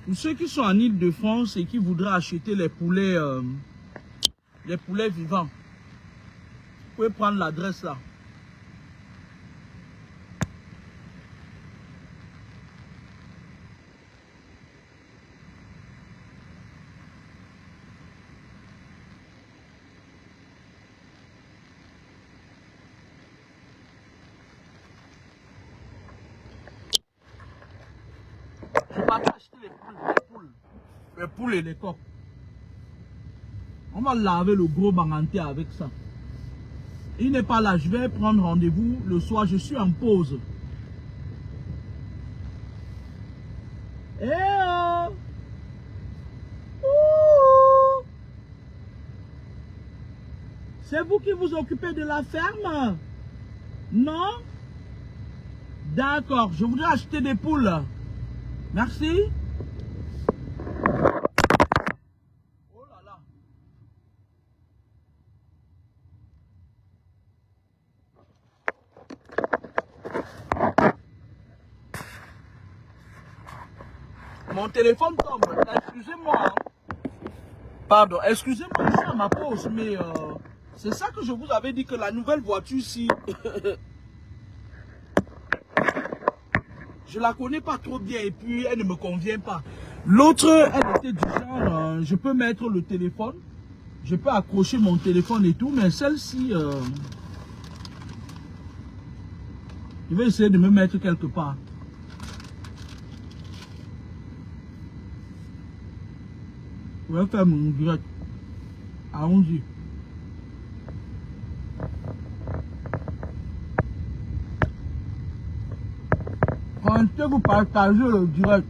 Pour ceux qui sont en Île-de-France et qui voudraient acheter les poulets vivants, vous pouvez prendre l'adresse là. Je ne vais pas acheter les poules et les coqs. On va laver le gros banganté avec ça. Il n'est pas là, je vais prendre rendez-vous le soir, je suis en pause. Eh oh! Ouh! C'est vous qui vous occupez de la ferme? Non? D'accord, je voudrais acheter des poules. Merci. Oh là là. Mon téléphone tombe. Excusez-moi. Pardon, excusez-moi, je suis à ma pause, mais c'est ça que je vous avais dit que la nouvelle voiture-ci, je la connais pas trop bien et puis elle ne me convient pas. L'autre, elle était du genre, je peux mettre le téléphone, je peux accrocher mon téléphone et tout, mais celle-ci, je vais essayer de me mettre quelque part. Je vais faire mon direct. Allons-y. Quand vous partagez le direct.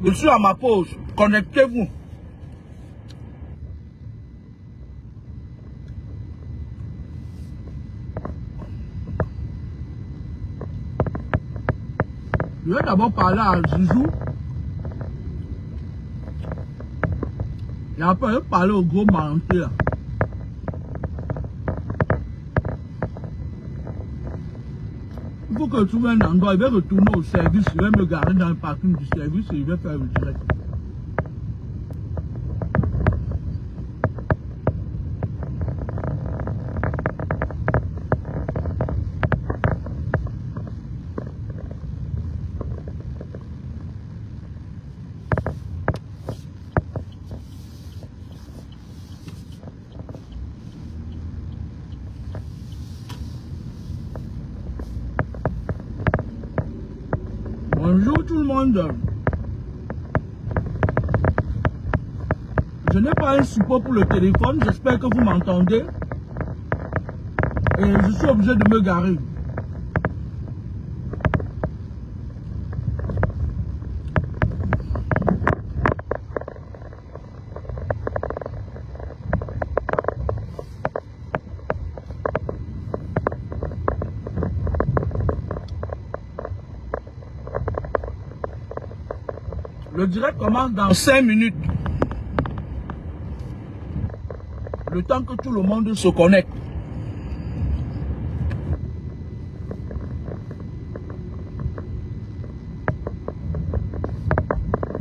Je suis à ma pause. Connectez-vous. Je vais d'abord parler à Zizou. Et après, je vais parler au gros Maranté là. Il faut que je trouve un endroit. Il va retourner au service. Il va me garer dans le parking du service et il va faire le direct. Bonjour tout le monde. Je n'ai pas un support pour le téléphone. J'espère que vous m'entendez. Et je suis obligé de me garer. Le direct commence dans 5 minutes. Le temps que tout le monde se connecte.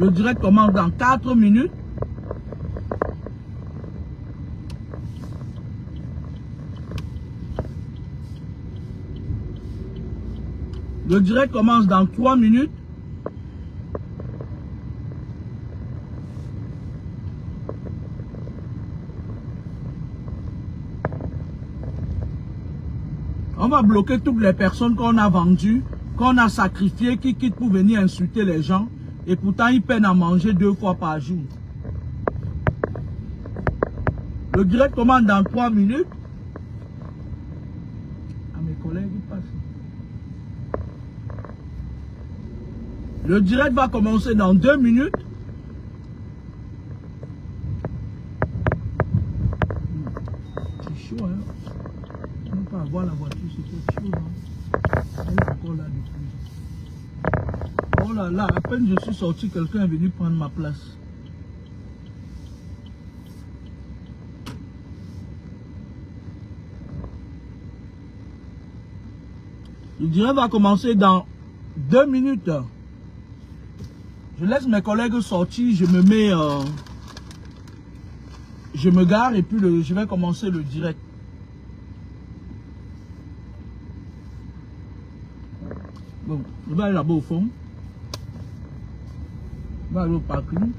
Le direct commence dans 4 minutes. Le direct commence dans 3 minutes. On va bloquer toutes les personnes qu'on a vendues, qu'on a sacrifiées, qui quittent pour venir insulter les gens. Et pourtant, ils peinent à manger 2 fois par jour. Le direct commence dans 3 minutes. À mes collègues, ils passent. Le direct va commencer dans 2 minutes. C'est chaud, hein. On ne peut pas avoir la voiture, c'est trop chaud, hein. Elle est encore là depuis. Oh là là, à peine je suis sorti, quelqu'un est venu prendre ma place. Le direct va commencer dans 2 minutes. Je laisse mes collègues sortir, je me mets... je me gare et puis je vais commencer le direct. Bon, je vais aller là-bas au fond. Je vais aller au parking.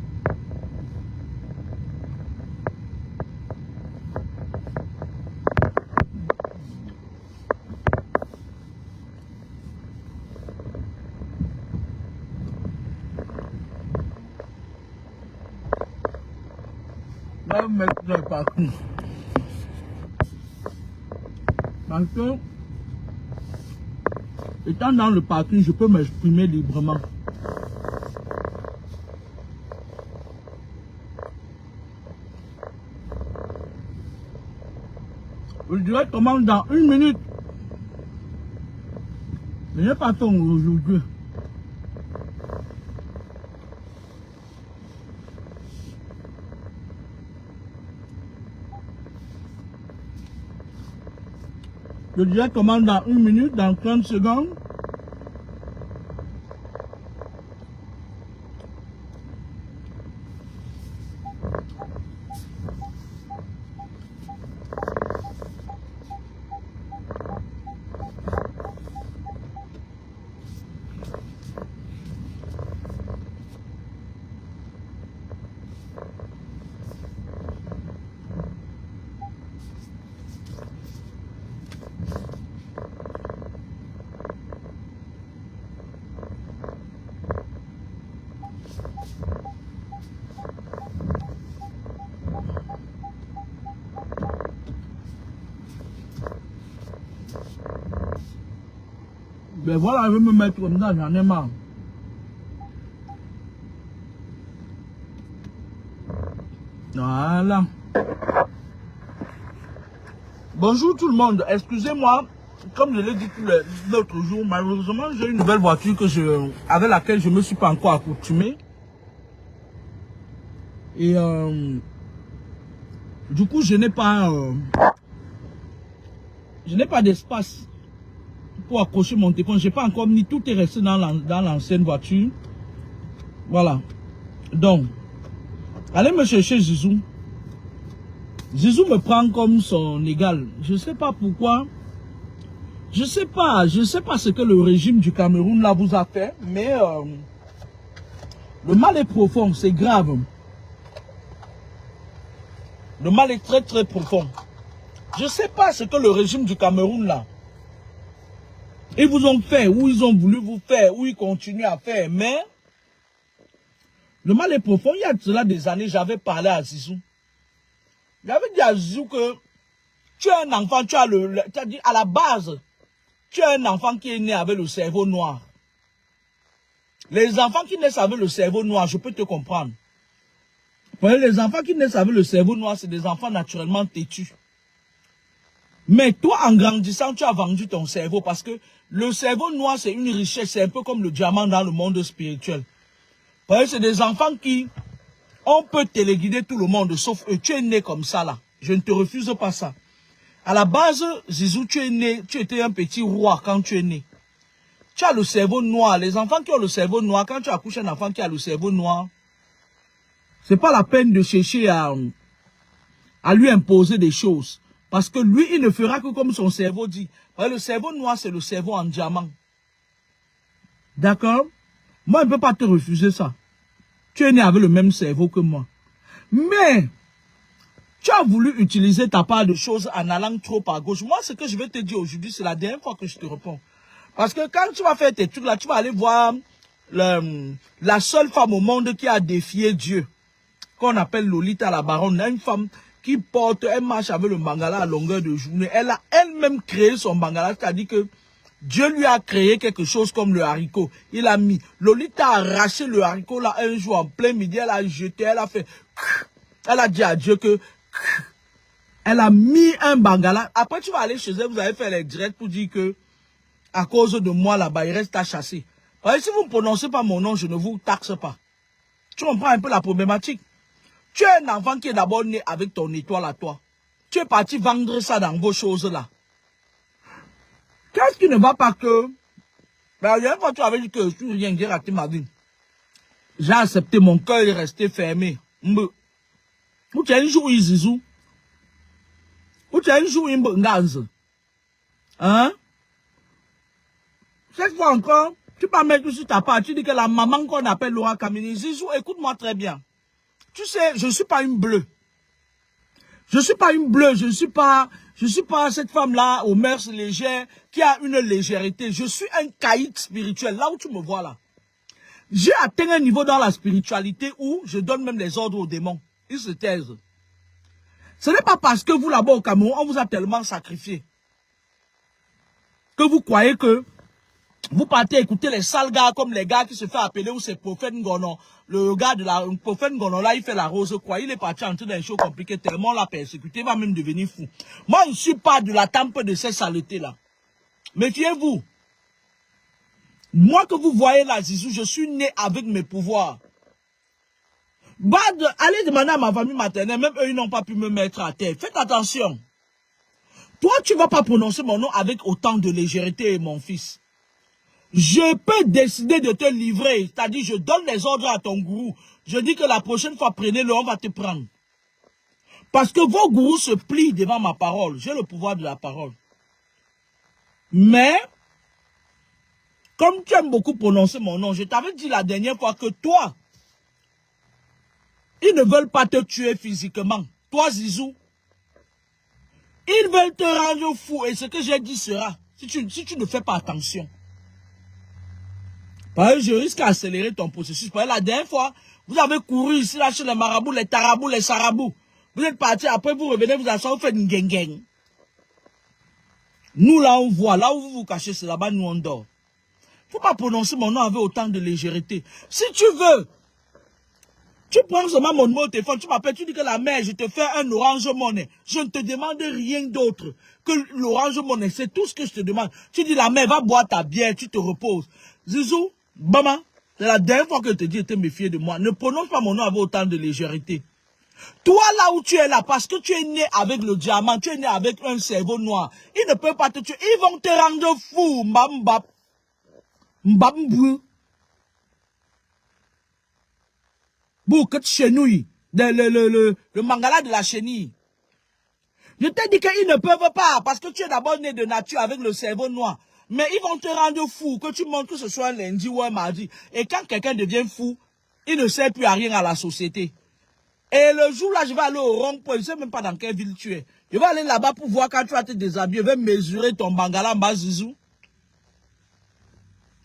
Je vais me mettre dans le parking. Parce que, étant dans le parking, je peux m'exprimer librement. Le direct commence dans 1 minute. Mais je n'ai pas ton aujourd'hui. Le direct commence dans 1 minute, dans 30 secondes. Ben voilà, je vais me mettre comme ça, j'en ai marre. Voilà. Bonjour tout le monde, excusez-moi, comme je l'ai dit l'autre jour, malheureusement j'ai une nouvelle voiture avec laquelle je ne me suis pas encore accoutumé. Et du coup je n'ai pas d'espace pour accrocher mon téléphone. Je n'ai pas encore mis, tout est resté dans l'ancienne voiture. Voilà. Donc, allez me chercher Zizou. Zizou me prend comme son égal. Je ne sais pas pourquoi. Je sais pas ce que le régime du Cameroun là vous a fait, mais le mal est profond, c'est grave. Le mal est très très profond. Je ne sais pas ce que le régime du Cameroun là, ils vous ont fait, ou ils ont voulu vous faire, ou ils continuent à faire, mais le mal est profond. Il y a de cela des années, j'avais parlé à Zizou. J'avais dit à Zizou que tu es un enfant, tu as dit à la base, tu es un enfant qui est né avec le cerveau noir. Les enfants qui naissent avec le cerveau noir, je peux te comprendre. Les enfants qui naissent avec le cerveau noir, c'est des enfants naturellement têtus. Mais toi, en grandissant, tu as vendu ton cerveau parce que le cerveau noir, c'est une richesse, c'est un peu comme le diamant dans le monde spirituel. C'est des enfants qui, on peut téléguider tout le monde, sauf eux. Tu es né comme ça là. Je ne te refuse pas ça. À la base, Zizou, tu es né, tu étais un petit roi quand tu es né. Tu as le cerveau noir. Les enfants qui ont le cerveau noir, quand tu accouches un enfant qui a le cerveau noir, c'est pas la peine de chercher à lui imposer des choses. Parce que lui, il ne fera que comme son cerveau dit. Parce que le cerveau noir, c'est le cerveau en diamant. D'accord? Moi, je ne peux pas te refuser ça. Tu es né avec le même cerveau que moi. Mais, tu as voulu utiliser ta part de choses en allant trop à gauche. Moi, ce que je vais te dire aujourd'hui, c'est la dernière fois que je te réponds. Parce que quand tu vas faire tes trucs là, tu vas aller voir la seule femme au monde qui a défié Dieu. Qu'on appelle Lolita la baronne. Une femme qui porte, elle marche avec le bangala à longueur de journée. Elle a elle-même créé son bangala, c'est-à-dire que Dieu lui a créé quelque chose comme le haricot. Il a mis, Lolita a arraché le haricot là un jour en plein midi, elle a jeté, elle a fait, elle a dit à Dieu que, elle a mis un bangala. Après tu vas aller chez elle, vous allez faire les directs pour dire que, à cause de moi là-bas, il reste à chasser. Parce que si vous ne prononcez pas mon nom, je ne vous taxe pas. Tu comprends un peu la problématique? Tu es un enfant qui est d'abord né avec ton étoile à toi. Tu es parti vendre ça dans vos choses là. Quand Qu'est-ce qui ne va pas que... Ben, il y a une fois, tu avais dit que je suis rien, j'ai raté ma vie. J'ai accepté, mon cœur est resté fermé. Où tu as un jour, Zizou? Où tu as un jour, Ngaz? Hein? Cette fois encore, tu peux mettre sur ta part, tu dis que la maman qu'on appelle Laura Kamini, Zizou, écoute-moi très bien. Tu sais, je ne suis pas une bleue. Je ne suis pas une bleue, je ne suis pas cette femme-là aux mœurs légères qui a une légèreté. Je suis un caïd spirituel, là où tu me vois là. J'ai atteint un niveau dans la spiritualité où je donne même les ordres aux démons. Ils se taisent. Ce n'est pas parce que vous là-bas au Cameroun, on vous a tellement sacrifié que vous croyez que vous partez écouter les sales gars comme les gars qui se fait appeler ou c'est prophète Ngono. Le gars de la prophète Ngono là, il fait la rose quoi. Il est parti entrer dans des choses compliquées tellement l'a persécuté, il va même devenir fou. Moi, je ne suis pas de la tempe de ces saletés là. Méfiez-vous. Moi que vous voyez là, Zizou, je suis né avec mes pouvoirs. Allez demander à ma famille maternelle, même eux, ils n'ont pas pu me mettre à terre. Faites attention. Toi, tu ne vas pas prononcer mon nom avec autant de légèreté, mon fils. Je peux décider de te livrer. C'est-à-dire, je donne les ordres à ton gourou. Je dis que la prochaine fois, prenez-le, on va te prendre. Parce que vos gourous se plient devant ma parole. J'ai le pouvoir de la parole. Mais, comme tu aimes beaucoup prononcer mon nom, je t'avais dit la dernière fois que toi, ils ne veulent pas te tuer physiquement. Toi, Zizou, ils veulent te rendre fou. Et ce que j'ai dit sera, si tu ne fais pas attention. Parce que je risque d'accélérer ton processus. Parce que la dernière fois, vous avez couru ici, là, chez les marabouts, les tarabouts, les sarabouts. Vous êtes partis, après vous revenez, vous asseyez, vous faites une gang. Nous, là, on voit. Là où vous vous cachez, c'est là-bas, nous, on dort. Faut pas prononcer mon nom avec autant de légèreté. Si tu veux, tu prends seulement mon numéro de téléphone, tu m'appelles, tu dis que la mère, je te fais un Orange Money. Je ne te demande rien d'autre que l'Orange Money. C'est tout ce que je te demande. Tu dis la mère, va boire ta bière, tu te reposes. Zizou, Bama, c'est la dernière fois que je te dis, te méfier de moi. Ne prononce pas mon nom avec autant de légèreté. Toi, là où tu es là, parce que tu es né avec le diamant, tu es né avec un cerveau noir, ils ne peuvent pas te tuer. Ils vont te rendre fou, mbambap. Mbambou. Bouquet chenouille. Le mangala de la chenille. Je t'ai dit qu'ils ne peuvent pas, parce que tu es d'abord né de nature avec le cerveau noir. Mais ils vont te rendre fou, que tu montres que ce soit un lundi ou un mardi. Et quand quelqu'un devient fou, il ne sert plus à rien à la société. Et le jour là, je vais aller au rond-point, je ne sais même pas dans quelle ville tu es. Je vais aller là-bas pour voir quand tu vas te déshabiller, je vais mesurer ton bangala en Zizou.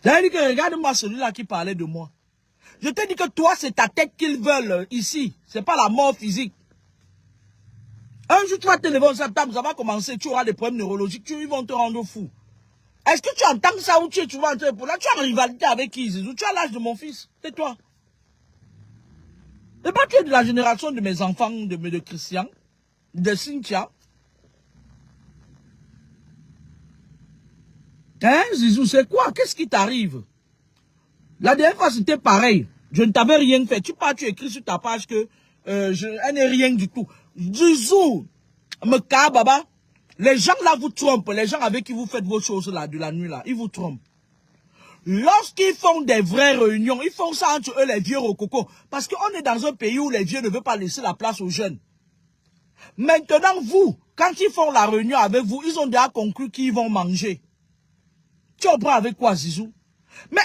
J'ai dit que regarde-moi celui-là qui parlait de moi. Je t'ai dit que toi, c'est ta tête qu'ils veulent ici. C'est pas la mort physique. Un jour, tu vas te lever en septembre, ça va commencer, tu auras des problèmes neurologiques, ils vont te rendre fou. Est-ce que tu entends ça ou tu vas entrer pour là? Tu as une rivalité avec qui, Zizou? Tu as l'âge de mon fils. Tais-toi. Et pas tu es de la génération de mes enfants, de Christian, de Cynthia. Hein, Zizou, c'est quoi? Qu'est-ce qui t'arrive? La dernière fois, c'était pareil. Je ne t'avais rien fait. Tu écris sur ta page que je n'ai rien du tout. Zizou, me baba. Les gens là vous trompent. Les gens avec qui vous faites vos choses là, de la nuit là, ils vous trompent. Lorsqu'ils font des vraies réunions, ils font ça entre eux les vieux rococo. Parce qu'on est dans un pays où les vieux ne veulent pas laisser la place aux jeunes. Maintenant, vous, quand ils font la réunion avec vous, ils ont déjà conclu qu'ils vont manger. Tu en prends avec quoi, Zizou? Mais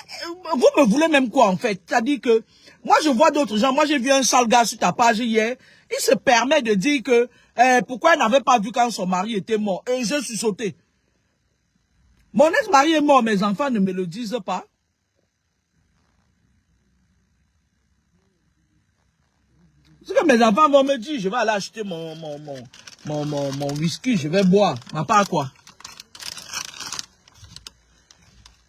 vous me voulez même quoi en fait? C'est-à-dire que moi je vois d'autres gens, moi j'ai vu un sale gars sur ta page hier, il se permet de dire que pourquoi il n'avait pas vu quand son mari était mort. Et je suis sauté. Mon ex-mari est mort, mes enfants ne me le disent pas. Ce que mes enfants vont me dire, je vais aller acheter mon whisky, je vais boire. Ma part quoi?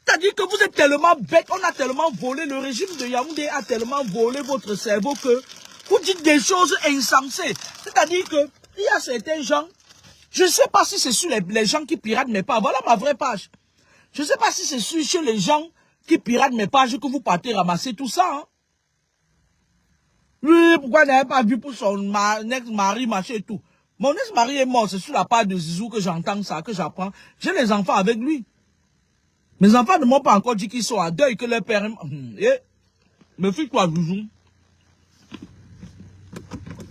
C'est-à-dire que vous êtes tellement bête, on a tellement volé, le régime de Yaoundé a tellement volé votre cerveau que vous dites des choses insensées. C'est-à-dire que il y a certains gens, je ne sais pas si c'est sur les gens qui piratent mes pages, voilà ma vraie page. Je ne sais pas si c'est sur les gens qui piratent mes pages que vous partez ramasser tout ça. Hein. Lui, pourquoi il n'avait pas vu pour son ex-mari, machin et tout. Mon ex-mari est mort, c'est sur la page de Zizou que j'entends ça, que j'apprends. J'ai les enfants avec lui. Mes enfants ne m'ont pas encore dit qu'ils sont à deuil, que leur père... Méfie-toi, Joujou.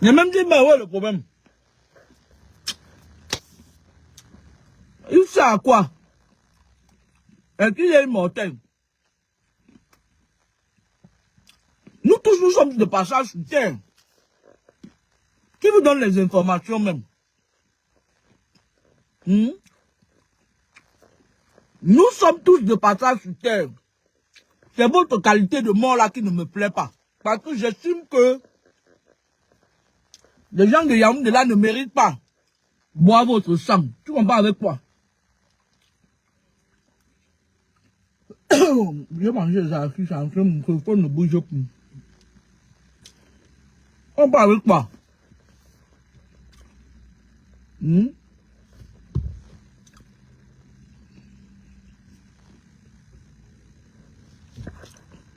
Il a même dit, mais ouais, le problème. Il sait à quoi? Et qu'il est immortel. Nous tous, nous sommes de passage sur terre. Qui vous donne les informations même? Nous sommes tous de passage sur terre. C'est votre qualité de mort là qui ne me plaît pas. Parce que j'estime que les gens de Yaoundé là ne méritent pas boire votre sang. Tu comprends avec quoi? J'ai mangé les affiches, mon microphone ne bouge plus. On parle avec quoi?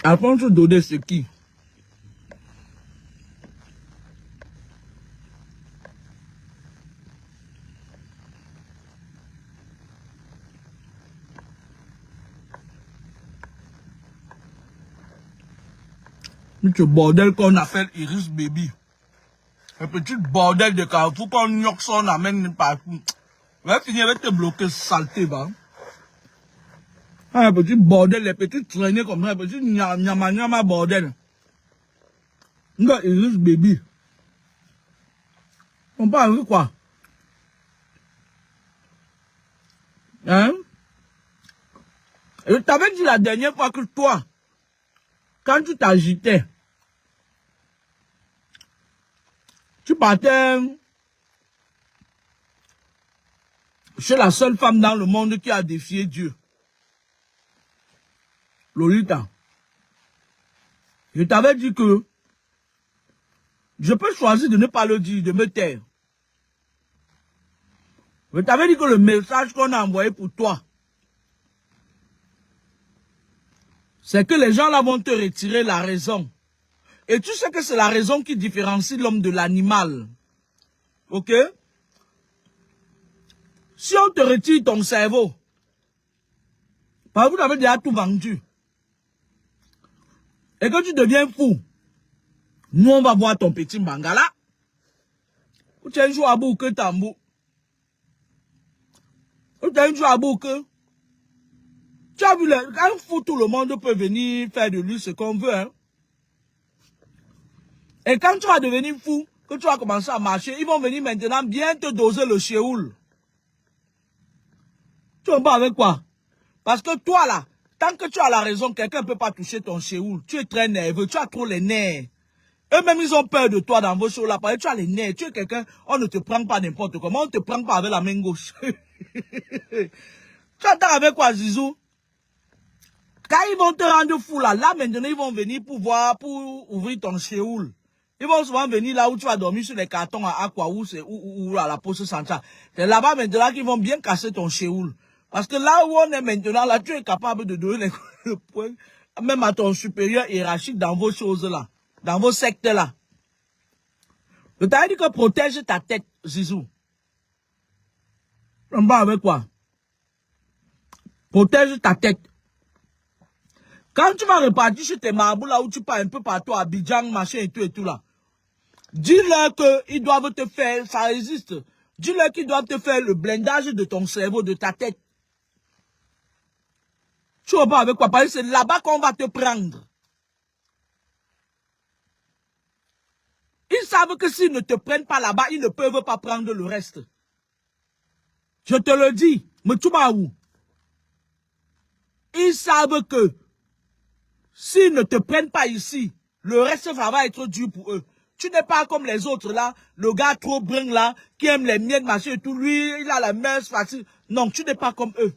Alphonse Dodé, c'est qui? Ce bordel qu'on appelle Iris Baby. Un petit bordel de Carrefour qu'on gnoque son amène partout. Va finir avec te bloquer saleté, va. Un petit bordel, les petites traînées comme ça, un petit nyama bordel. Iris Baby. On parle de quoi? Hein? Je t'avais dit la dernière fois que toi, quand tu t'agitais, tu partais chez la seule femme dans le monde qui a défié Dieu. Lolita. Je t'avais dit que je peux choisir de ne pas le dire, de me taire. Je t'avais dit que le message qu'on a envoyé pour toi, c'est que les gens là vont te retirer la raison. Et tu sais que c'est la raison qui différencie l'homme de l'animal. Ok? Si on te retire ton cerveau, parce que vous avez déjà tout vendu, et que tu deviens fou, nous on va voir ton petit Bangala. Ou tu as un jour à bout que tambou. Ou tu as un jour à bout que. Tu as vu, un fou, tout le monde peut venir faire de lui ce qu'on veut. Hein? Et quand tu vas devenir fou, que tu vas commencer à marcher, ils vont venir maintenant bien te doser le chéoul. Tu vas pas avec quoi? Parce que toi là, tant que tu as la raison, quelqu'un ne peut pas toucher ton chéoul. Tu es très nerveux, tu as trop les nerfs. Eux-mêmes, ils ont peur de toi dans vos shows là. Parce que tu as les nerfs, tu es quelqu'un, on ne te prend pas n'importe comment, on ne te prend pas avec la main gauche. Tu attends avec quoi, Zizou? Quand ils vont te rendre fou là, maintenant ils vont venir pour voir, pour ouvrir ton chéoul. Ils vont souvent venir là où tu vas dormir sur les cartons à Aqua ou à la poste centrale. C'est là-bas maintenant qu'ils vont bien casser ton chéoul. Parce que là où on est maintenant, là, tu es capable de donner le point, même à ton supérieur hiérarchique dans vos choses là, dans vos sectes là. Je t'avais dit que protège ta tête, Zizou. On va avec quoi? Protège ta tête. Quand tu vas repartir chez tes marabouts là où tu pars un peu partout à Abidjan, machin et tout là, dis-leur qu'ils doivent te faire, ça existe. Dis-leur qu'ils doivent te faire le blindage de ton cerveau, de ta tête. Tu vois pas avec quoi? Parce que c'est là-bas qu'on va te prendre. Ils savent que s'ils ne te prennent pas là-bas, ils ne peuvent pas prendre le reste. Je te le dis, mais tu vas où? Ils savent que s'ils ne te prennent pas ici, le reste ça va être dur pour eux. Tu n'es pas comme les autres là, le gars trop brun là, qui aime les miettes, machin et tout, lui, il a la main facile. Non, tu n'es pas comme eux.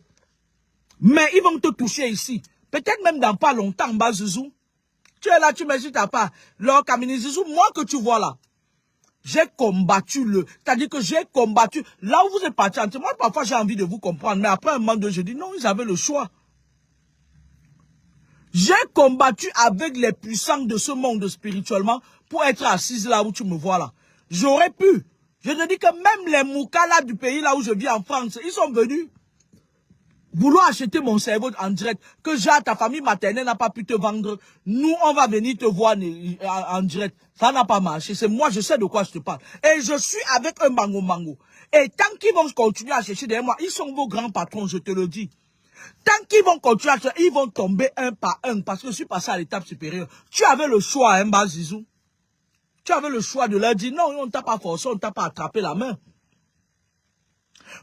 Mais ils vont te toucher ici. Peut-être même dans pas longtemps, bas Zizou. Tu es là, tu me dis ta part. Leur Kamini Zizou, moi que tu vois là, j'ai combattu c'est-à-dire que j'ai combattu. Là où vous êtes parti, moi parfois j'ai envie de vous comprendre, mais après un moment donné, je dis non, ils avaient le choix. J'ai combattu avec les puissants de ce monde spirituellement pour être assise là où tu me vois là. J'aurais pu. Je te dis que même les moukas là du pays là où je vis en France, ils sont venus. Vouloir acheter mon cerveau en direct, que genre ta famille maternelle n'a pas pu te vendre, nous on va venir te voir en direct. Ça n'a pas marché. C'est moi, je sais de quoi je te parle. Et je suis avec un mango. Et tant qu'ils vont continuer à chercher derrière moi, ils sont vos grands patrons, je te le dis. Tant qu'ils vont continuer à chercher, ils vont tomber un par un parce que je suis passé à l'étape supérieure. Tu avais le choix, hein, Bazizou. Tu avais le choix de leur dire non, on ne t'a pas forcé, on ne t'a pas attrapé la main.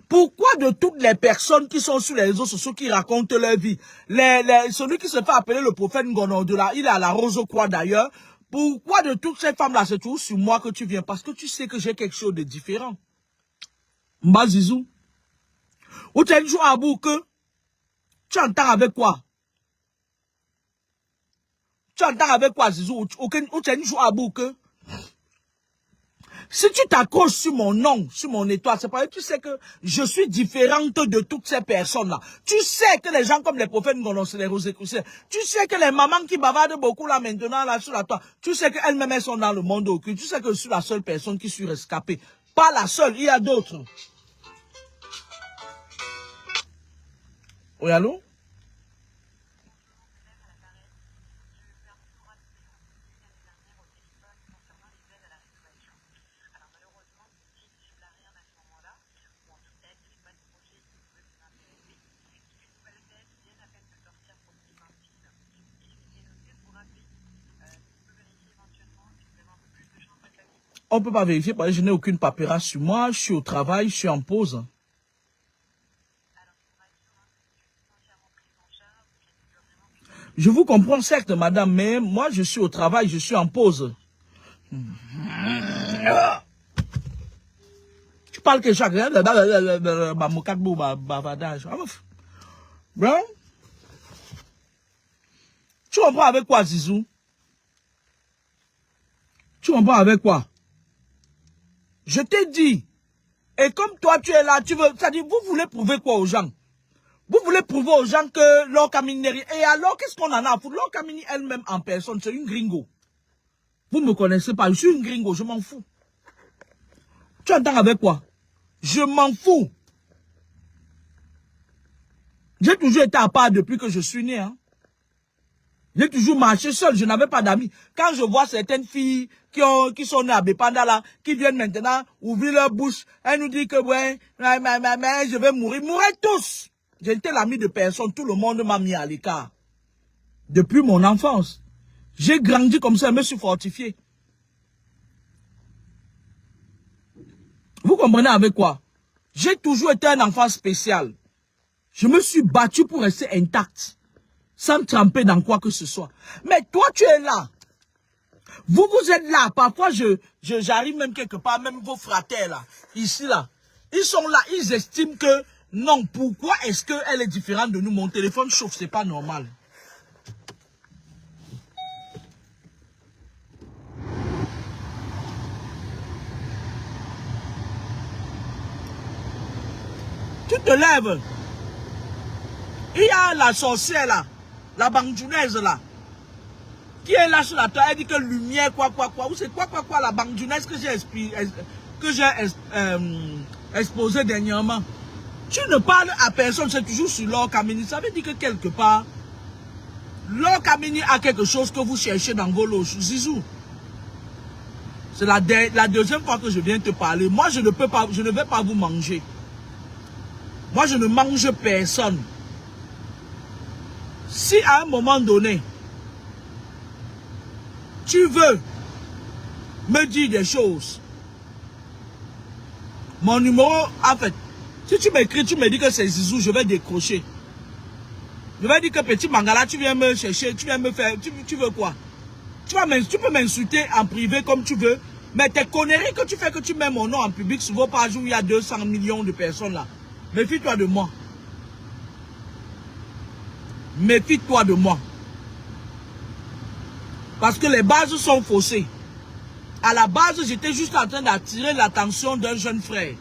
Pourquoi de toutes les personnes qui sont sur les réseaux sociaux qui racontent leur vie, celui qui se fait appeler le prophète Ngonondola, il est à la Rose-Croix d'ailleurs, pourquoi de toutes ces femmes-là, c'est toujours sur moi que tu viens? Parce que tu sais que j'ai quelque chose de différent. Mbazizou. Ou tu as une joie à bout que tu entends avec quoi? Tu entends avec quoi, Zizou? Ou tu as une joie à bout que si tu t'accroches sur mon nom, sur mon étoile, c'est parce que tu sais que je suis différente de toutes ces personnes-là. Tu sais que les gens comme les prophètes Ngonon, c'est les Rosicruciens. Tu sais que les mamans qui bavardent beaucoup là maintenant, là, sur la toile, tu sais qu'elles-mêmes, elles sont dans le monde occulte. Tu sais que je suis la seule personne qui suis rescapée. Pas la seule, il y a d'autres. Oui, allô? On ne peut pas vérifier parce que je n'ai aucune paperasse sur moi. Je suis au travail, je suis en pause. Je vous comprends certes, madame, mais moi, je suis au travail, je suis en pause. Tu parles que chaque... Bro? Tu comprends avec quoi, Zizou? Tu comprends avec quoi? Je t'ai dit. Et comme toi, tu es là, tu veux... C'est-à-dire, vous voulez prouver quoi aux gens? Vous voulez prouver aux gens que Laure Kamini n'est rien. Et alors, qu'est-ce qu'on en a à foutre? Laure Kamini elle-même en personne, c'est une gringo. Vous ne me connaissez pas, je suis une gringo, je m'en fous. Tu entends avec quoi? Je m'en fous. J'ai toujours été à part depuis que je suis né. Hein. J'ai toujours marché seul, je n'avais pas d'amis. Quand je vois certaines filles qui sont nées à Bépanda là, qui viennent maintenant ouvrir leur bouche, elles nous disent que ouais, je vais mourir. Mourrez tous. J'étais l'ami de personne, tout le monde m'a mis à l'écart. Depuis mon enfance. J'ai grandi comme ça, je me suis fortifié. Vous comprenez avec quoi? J'ai toujours été un enfant spécial. Je me suis battu pour rester intact. Sans tremper dans quoi que ce soit. Mais toi, tu es là. Vous êtes là. Parfois, j'arrive même quelque part, même vos fratres là, ici là. Ils sont là, ils estiment que, non, pourquoi est-ce qu'elle est différente de nous? Mon téléphone chauffe, c'est pas normal. Tu te lèves. Il y a la sorcière là, la bandounaise là, qui est là sur la toile, elle dit que lumière, quoi, ou c'est quoi, la bandounaise que j'ai exposé dernièrement. Tu ne parles à personne, c'est toujours sur Laure Kamini. Ça veut dire que quelque part, Laure Kamini a quelque chose que vous cherchez dans vos loges. Zizou, c'est la deuxième fois que je viens te parler. Moi, je ne vais pas vous manger. Moi, je ne mange personne. Si à un moment donné, tu veux me dire des choses, mon numéro, en fait, si tu m'écris, tu me dis que c'est Zizou, je vais décrocher. Je vais dire que petit Mangala, tu viens me chercher, tu viens me faire, tu veux quoi? Tu peux m'insulter en privé comme tu veux, mais tes conneries que tu fais, que tu mets mon nom en public sur vos pages où il y a 200 millions de personnes là. Méfie-toi de moi. Méfie-toi de moi. Parce que les bases sont faussées. À la base, j'étais juste en train d'attirer l'attention d'un jeune frère.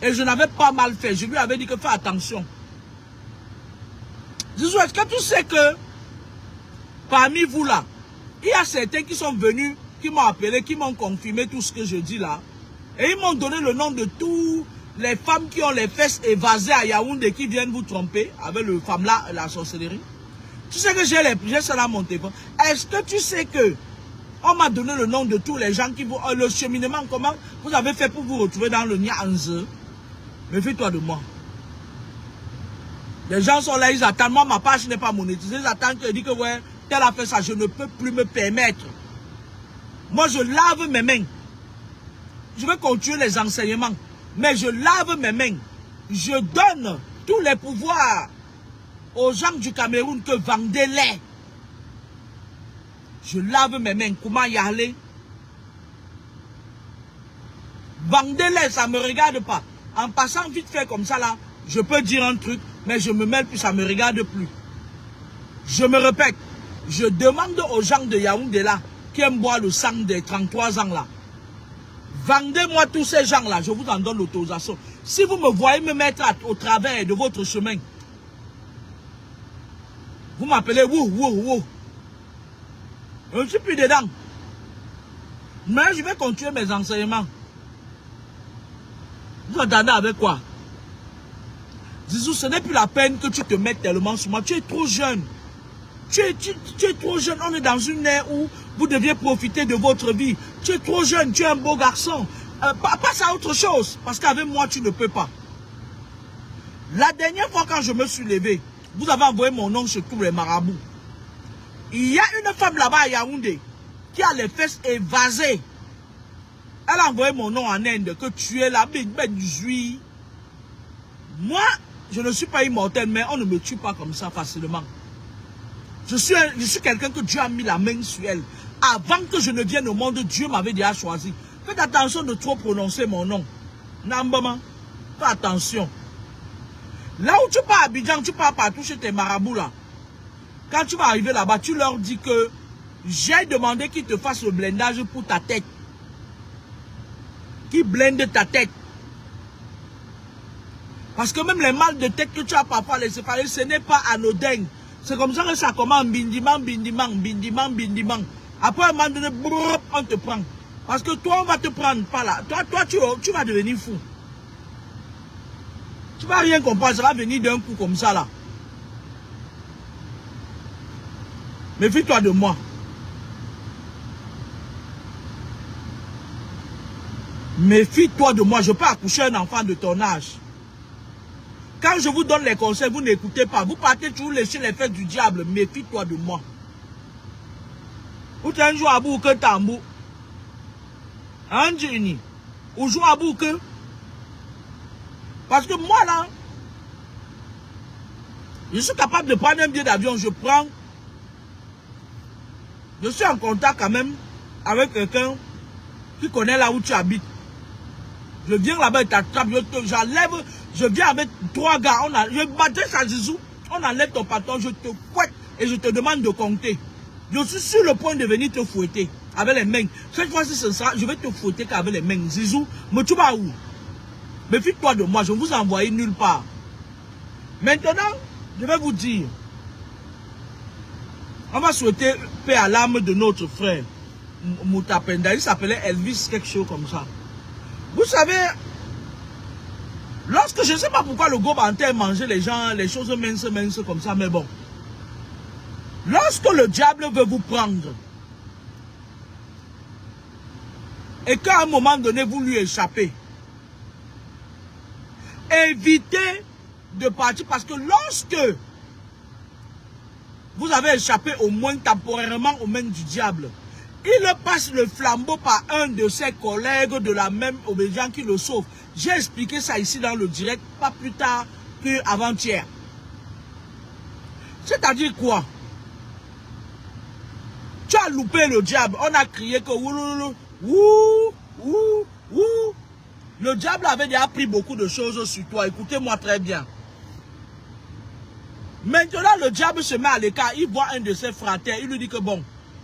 Et je n'avais pas mal fait. Je lui avais dit que fais attention. Zizou, est-ce que tu sais que parmi vous là, il y a certains qui sont venus, qui m'ont appelé, qui m'ont confirmé tout ce que je dis là. Et ils m'ont donné le nom de tous les femmes qui ont les fesses évasées à Yaoundé qui viennent vous tromper avec le femme là, la sorcellerie. Tu sais que j'ai cela à mon téléphone. Est-ce que tu sais que on m'a donné le nom de tous les gens qui vous... le cheminement, comment vous avez fait pour vous retrouver dans le Nyanze? Méfie-toi de moi. Les gens sont là, ils attendent. Moi, ma page n'est pas monétisée. Ils attendent que je dise que ouais, tel a fait ça. Je ne peux plus me permettre. Moi, je lave mes mains. Je vais continuer les enseignements. Mais je lave mes mains. Je donne tous les pouvoirs aux gens du Cameroun que vendez-les. Je lave mes mains. Comment y aller? Vendez-les, ça ne me regarde pas. En passant vite fait comme ça là, je peux dire un truc, mais je me mêle plus, ça ne me regarde plus. Je me répète, je demande aux gens de Yaoundé là, qui aiment boire le sang des 33 ans là, vendez-moi tous ces gens là, je vous en donne l'autorisation. Si vous me voyez me mettre au travers de votre chemin, vous m'appelez wou. Je ne suis plus dedans. Mais je vais continuer mes enseignements. Vous attendez avec quoi? Zizou, ce n'est plus la peine que tu te mettes tellement sur moi. Tu es trop jeune. Tu es trop jeune. On est dans une ère où vous deviez profiter de votre vie. Tu es trop jeune. Tu es un beau garçon. Passe à autre chose. Parce qu'avec moi, tu ne peux pas. La dernière fois quand je me suis levé, vous avez envoyé mon nom sur tous les marabouts. Il y a une femme là-bas à Yaoundé qui a les fesses évasées. Elle a envoyé mon nom en Inde, que tu es là, moi, je ne suis pas immortel, mais on ne me tue pas comme ça facilement. Je suis quelqu'un que Dieu a mis la main sur elle. Avant que je ne vienne au monde, Dieu m'avait déjà choisi. Faites attention de trop prononcer mon nom. Nambama, fais attention. Là où tu pars à Abidjan, tu pars partout chez tes marabouts là. Quand tu vas arriver là-bas, tu leur dis que j'ai demandé qu'ils te fassent le blindage pour ta tête. Qui blinde ta tête. Parce que même les mal de tête que tu as parfois laissé parler, ce n'est pas anodin. C'est comme ça que ça commence, bindimang. Après un moment donné, brrr, on te prend. Parce que toi, on va te prendre pas là. Toi, tu vas devenir fou. Tu vas rien comprendre, ça va venir d'un coup comme ça là. Méfie-toi de moi. Méfie-toi de moi. Je peux accoucher un enfant de ton âge. Quand je vous donne les conseils, vous n'écoutez pas. Vous partez toujours lécher les fesses du diable. Méfie-toi de moi. Ou tu un jour à bout que tambou. Un génie. Ou joue à bout que. Parce que moi là, je suis capable de prendre un billet d'avion. Je suis en contact quand même avec quelqu'un qui connaît là où tu habites. Je viens là-bas et t'attrape, j'enlève, je viens avec 3 gars, je m'adresse à Zizou, on enlève ton patron, je te fouette et je te demande de compter. Je suis sur le point de venir te fouetter avec les mains. Cette fois-ci, ce sera, je vais te fouetter qu'avec les mains. Zizou, mais tu vas où? Méfie-toi de moi, je ne vous envoie nulle part. Maintenant, je vais vous dire, on va souhaiter paix à l'âme de notre frère Moutapenda. Il s'appelait Elvis, quelque chose comme ça. Vous savez, lorsque je ne sais pas pourquoi le Gobantais mangeait les gens, les choses minces comme ça, mais bon. Lorsque le diable veut vous prendre, et qu'à un moment donné, vous lui échappez, évitez de partir parce que lorsque vous avez échappé au moins temporairement aux mains du diable, il passe le flambeau par un de ses collègues de la même obédience qui le sauve. J'ai expliqué ça ici dans le direct, pas plus tard qu'avant-hier. C'est-à-dire quoi? Tu as loupé le diable. On a crié que le diable avait déjà appris beaucoup de choses sur toi. Écoutez-moi très bien. Maintenant, le diable se met à l'écart. Il voit un de ses fraternes. Il lui dit que bon,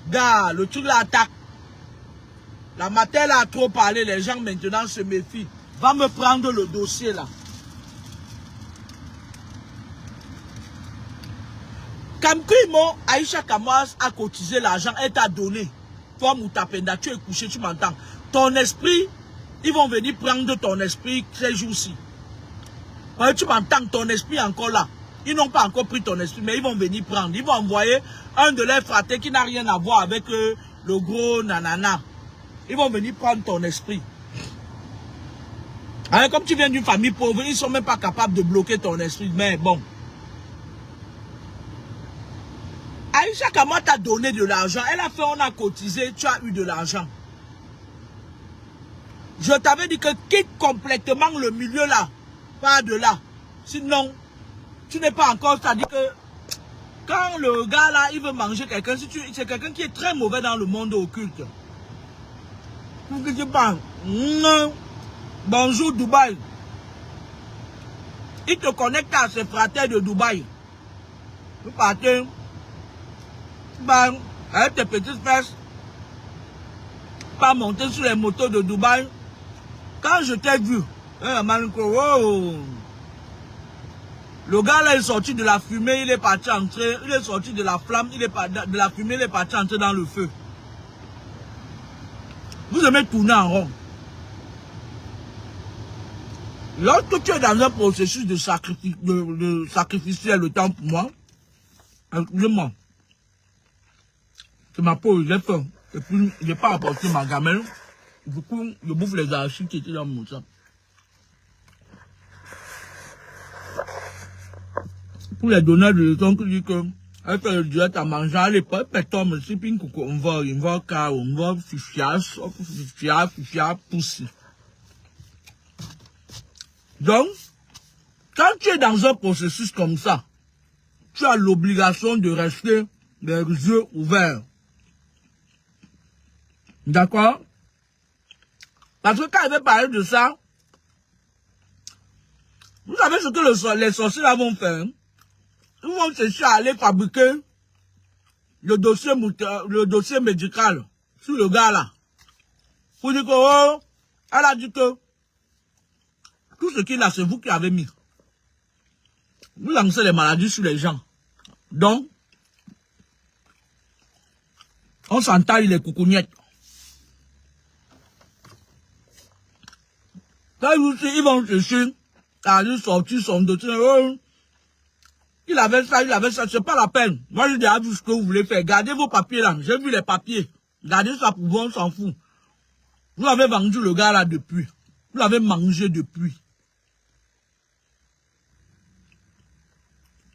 gars, le truc l'attaque. La matin a trop parlé. Les gens maintenant se méfient. Va me prendre le dossier là. Kamkrimo, Aïcha Kamas a cotisé l'argent. Elle t'a donné. Toi, Moutapenda, tu es couché, tu m'entends. Ton esprit ils vont venir prendre ton esprit ces jours-ci. Tu m'entends, ton esprit est encore là. Ils n'ont pas encore pris ton esprit, mais ils vont venir prendre. Ils vont envoyer un de leurs fratés qui n'a rien à voir avec le gros nanana. Ils vont venir prendre ton esprit. Alors, comme tu viens d'une famille pauvre, ils ne sont même pas capables de bloquer ton esprit. Mais bon. Aïcha Kama t'a donné de l'argent. Elle a fait, on a cotisé, tu as eu de l'argent. Je t'avais dit que quitte complètement le milieu là. Pas de là. Sinon, tu n'es pas encore. C'est-à-dire que quand le gars là, il veut manger quelqu'un, si c'est quelqu'un qui est très mauvais dans le monde occulte. Pour que tu parles. Bonjour Dubaï. Il te connecte à ses frères de Dubaï. Vous partez. Avec tes petites fesses. Pas monter sur les motos de Dubaï. Quand je t'ai vu, le gars là est sorti de la fumée, il est parti entrer, il est sorti de la flamme, de la fumée, il est parti entrer dans le feu. Vous aimez tourner en rond. Lorsque tu es dans un processus de sacrificiel le temps pour moi, excusez-moi, c'est ma peau, j'ai faim, et puis je n'ai pas apporté ma gamelle, du coup, je bouffe les arachides qui étaient dans mon sac. Pour les donneurs de leçons qui disent que elle fait le diète à manger, elle est pas pétome, mais si puis on va car, on va fifiar, pousser. Donc, quand tu es dans un processus comme ça, tu as l'obligation de rester les yeux ouverts. D'accord? Parce que quand elle veut parler de ça, vous savez ce que les sorciers là vont faire? Ils vont chercher à aller fabriquer le dossier médical sur le gars là. Pour dire que, oh, elle a dit que tout ce qu'il a, c'est vous qui avez mis. Vous lancez les maladies sur les gens. Donc, on s'entaille les coucougnettes. Quand ils vont chercher à lui sortir son dossier, oh, il avait ça, c'est pas la peine. Moi, j'ai déjà vu ce que vous voulez faire. Gardez vos papiers là. J'ai vu les papiers. Gardez ça pour vous, on s'en fout. Vous avez vendu le gars là depuis. Vous l'avez mangé depuis.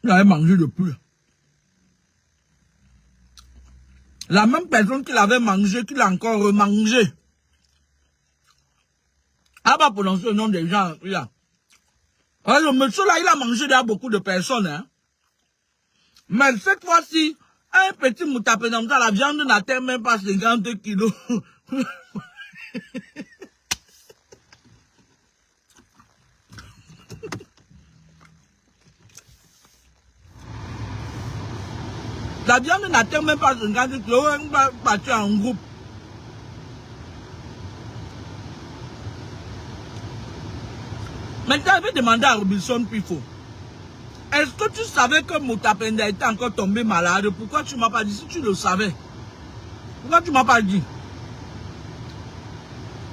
Vous l'avez mangé depuis. La même personne qui l'avait mangé, qui l'a encore remangé. Elle va prononcer le nom des gens là. Alors, le monsieur là, il a mangé déjà beaucoup de personnes, hein. Mais cette fois-ci, un petit moutapé dans la viande n'atteint même pas 50 kilos. La viande n'atteint même pas 50 kilos, on va partir en groupe. Maintenant, je vais demander à Robinson Pifo. Est-ce que tu savais que Moutapenda était encore tombé malade? Pourquoi tu ne m'as pas dit? Si tu le savais, pourquoi tu ne m'as pas dit?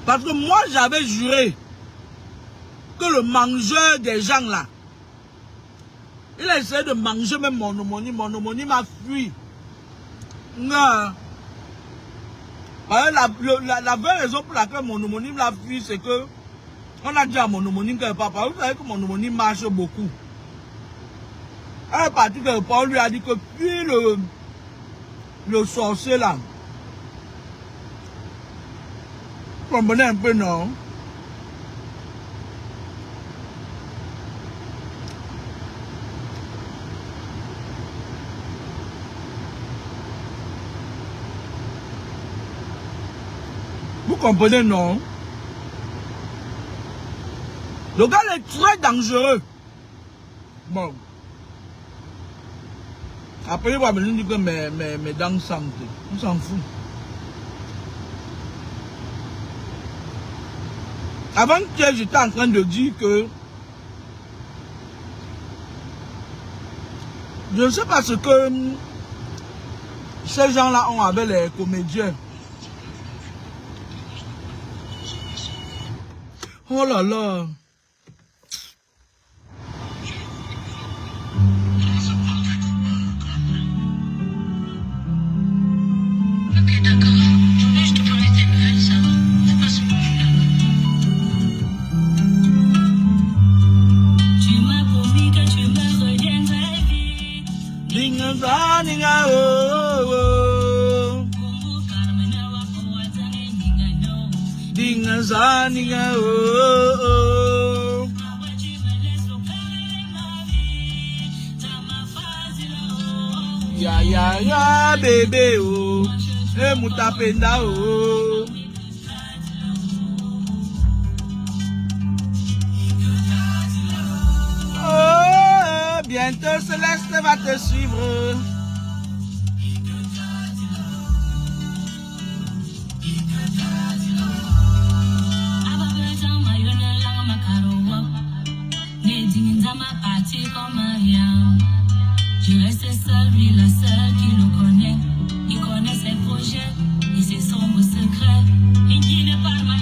Parce que moi, j'avais juré que le mangeur des gens là, il a essayé de manger même mon homonyme a fui. Non. La vraie raison pour laquelle mon homonyme l'a fui, c'est que on a dit à mon homonyme qu'elle papa, vous savez que mon homonyme marche beaucoup. Elle est partie quelque part, on lui a dit que puis le sorcier là. Vous comprenez un peu, non? Vous comprenez, non? Le gars est très dangereux. Bon. Après, il va me dire que mes dents sentent. On s'en fout. Avant que j'étais en train de dire que je ne sais pas ce que ces gens-là ont avec les comédiens. Oh là là. Ok, d'accord. Mais je te promets des nouvelles, ça va. C'est pas ce problème. Tu m'as promis que tu me reviendrais vite. Dinga ninga oh oh. Dinga ninga oh oh. Ya ya ya bébé oh. E mutapenda oh. Oh, bientôt Céleste va te suivre. Je reste seule, lui la seule qui le connaît. Il connaît ses projets et ses sombres secrets. Et qui ne parle mal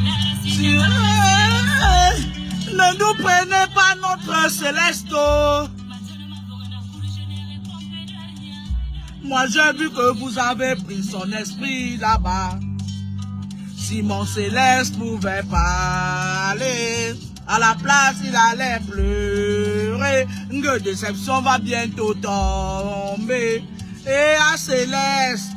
Ne nous prenez pas notre Célesto. Moi j'ai vu que vous avez pris son esprit là-bas. Si mon Céleste pouvait parler, à la place il allait pleurer. Que déception va bientôt tomber. Et à Céleste,